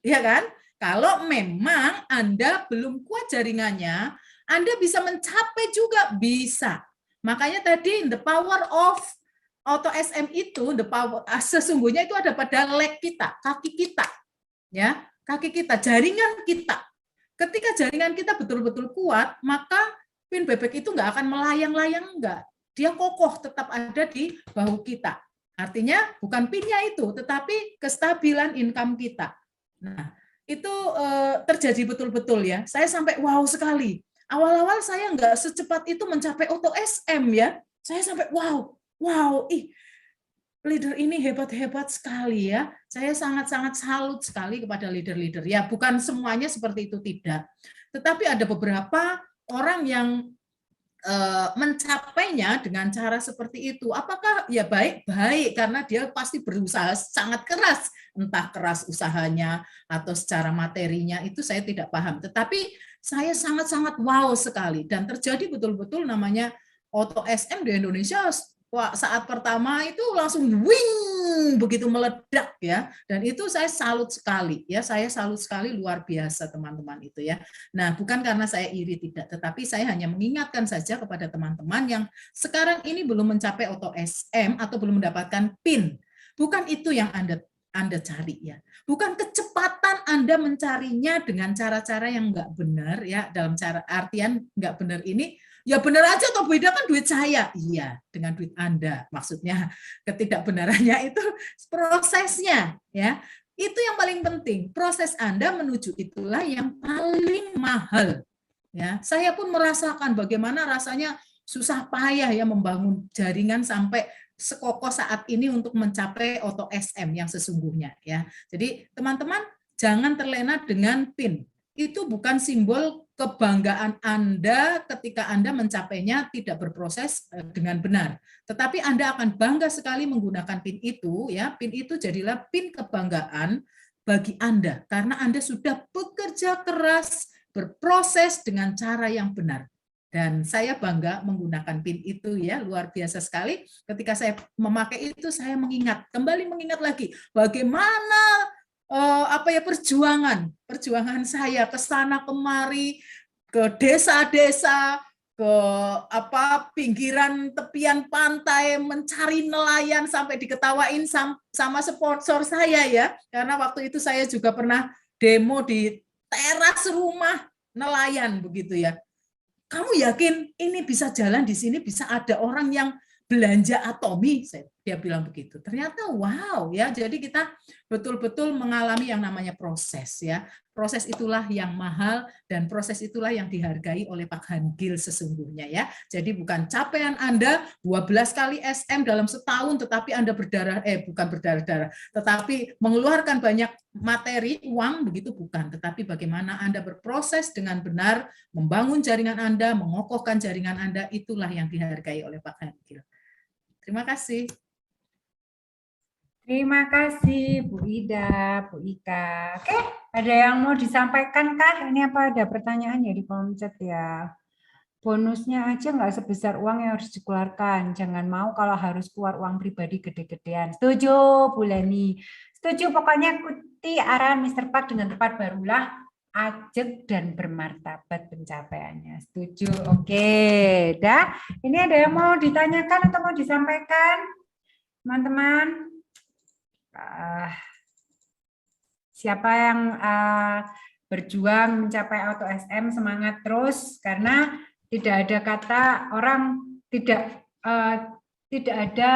Ya kan? Kalau memang Anda belum kuat jaringannya, Anda bisa mencapai juga, bisa. Makanya tadi the power of auto SM itu, the power, sesungguhnya itu ada pada leg kita, kaki kita. Ya, kaki kita, jaringan kita. Ketika jaringan kita betul-betul kuat, maka pin bebek itu nggak akan melayang-layang, enggak. Dia kokoh, tetap ada di bahu kita. Artinya bukan pinnya itu, tetapi kestabilan income kita. Nah, itu terjadi betul-betul ya. Saya sampai wow sekali. Awal-awal saya nggak secepat itu mencapai auto SM ya. Saya sampai wow, leader ini hebat-hebat sekali ya. Saya sangat-sangat salut sekali kepada leader-leader. Ya, bukan semuanya seperti itu, tidak. Tetapi ada beberapa orang yang mencapainya dengan cara seperti itu. Apakah ya baik-baik karena dia pasti berusaha sangat keras, entah keras usahanya atau secara materinya itu saya tidak paham. Tetapi saya sangat-sangat wow sekali dan terjadi betul-betul namanya auto SM di Indonesia. Wah, saat pertama itu langsung wing begitu meledak ya, dan itu saya salut sekali ya, saya salut sekali, luar biasa teman-teman itu ya. Nah, bukan karena saya iri tidak, tetapi saya hanya mengingatkan saja kepada teman-teman yang sekarang ini belum mencapai auto SM atau belum mendapatkan PIN. Bukan itu yang Anda cari ya, bukan kecepatan Anda mencarinya dengan cara-cara yang nggak benar ya, dalam cara artian nggak benar ini. Ya benar aja atau beda kan duit saya. Iya, dengan duit Anda. Maksudnya ketidakbenarannya itu prosesnya ya. Itu yang paling penting. Proses Anda menuju itulah yang paling mahal. Ya, saya pun merasakan bagaimana rasanya susah payah ya membangun jaringan sampai sekokoh saat ini untuk mencapai auto SM yang sesungguhnya ya. Jadi teman-teman jangan terlena dengan PIN. Itu bukan simbol kebanggaan Anda ketika Anda mencapainya tidak berproses dengan benar. Tetapi Anda akan bangga sekali menggunakan PIN itu, ya. PIN itu jadilah PIN kebanggaan bagi Anda karena Anda sudah bekerja keras, berproses dengan cara yang benar. Dan saya bangga menggunakan PIN itu ya, luar biasa sekali. Ketika saya memakai itu saya kembali mengingat lagi bagaimana perjuangan saya ke sana kemari, ke desa-desa, ke pinggiran tepian pantai, mencari nelayan sampai diketawain sama sponsor saya ya, karena waktu itu saya juga pernah demo di teras rumah nelayan begitu ya. Kamu yakin ini bisa jalan di sini, bisa ada orang yang belanja atomi? Dia bilang begitu. Ternyata wow ya, jadi kita betul-betul mengalami yang namanya proses ya. Proses itulah yang mahal dan proses itulah yang dihargai oleh Pak Hangil sesungguhnya ya. Jadi bukan capaian Anda 12 kali SM dalam setahun tetapi Anda bukan berdarah-darah, tetapi mengeluarkan banyak materi, uang begitu bukan, tetapi bagaimana Anda berproses dengan benar, membangun jaringan Anda, mengokohkan jaringan Anda, itulah yang dihargai oleh Pak Hangil. Terima kasih. Terima kasih Bu Ida, Bu Ika. Oke, ada yang mau disampaikan kah? Ini apa ada pertanyaan ya di kolom chat ya? Bonusnya aja nggak sebesar uang yang harus dikeluarkan. Jangan mau kalau harus keluar uang pribadi gede-gedean. Setuju, Bu Leni. Setuju, pokoknya ikuti arahan Mr. Park dengan tepat barulah ajak dan bermartabat pencapaiannya. Setuju, oke. Dah, ini ada yang mau ditanyakan atau mau disampaikan? Teman-teman? Siapa yang berjuang mencapai auto SM, semangat terus, karena tidak ada kata orang tidak ada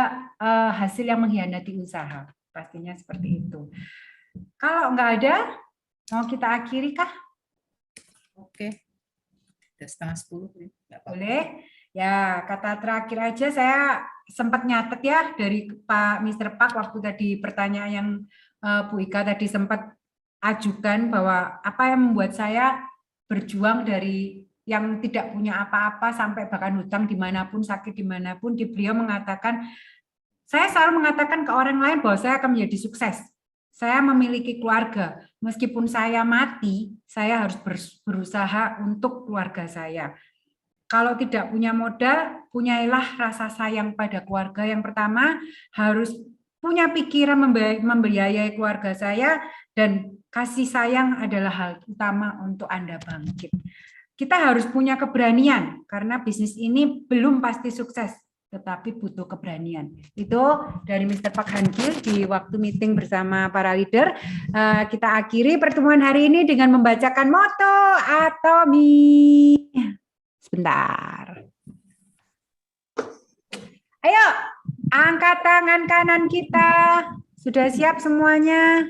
hasil yang mengkhianati usaha, pastinya seperti itu. Kalau nggak ada, mau kita akhiri kah? Oke, udah 9:30. Boleh. Ya, kata terakhir aja saya sempat nyatet ya dari Pak Mr. Park waktu tadi pertanyaan yang Bu Ika tadi sempat ajukan bahwa apa yang membuat saya berjuang dari yang tidak punya apa-apa sampai bahkan hutang dimanapun, sakit dimanapun, beliau mengatakan, saya selalu mengatakan ke orang lain bahwa saya akan menjadi sukses. Saya memiliki keluarga, meskipun saya mati, saya harus berusaha untuk keluarga saya. Kalau tidak punya modal, punyailah rasa sayang pada keluarga. Yang pertama, harus punya pikiran membiayai keluarga saya, dan kasih sayang adalah hal utama untuk Anda bangkit. Kita harus punya keberanian, karena bisnis ini belum pasti sukses, tetapi butuh keberanian. Itu dari Mr. Pak Hangil di waktu meeting bersama para leader. Kita akhiri pertemuan hari ini dengan membacakan moto Atomi. Sebentar. Ayo, angkat tangan kanan kita. Sudah siap semuanya?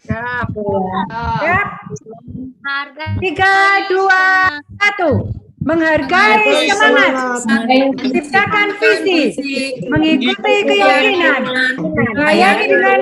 Siap. Siap. 3, 2, 1. Menghargai semangat, menciptakan visi, mengikuti keyakinan, melayani dengan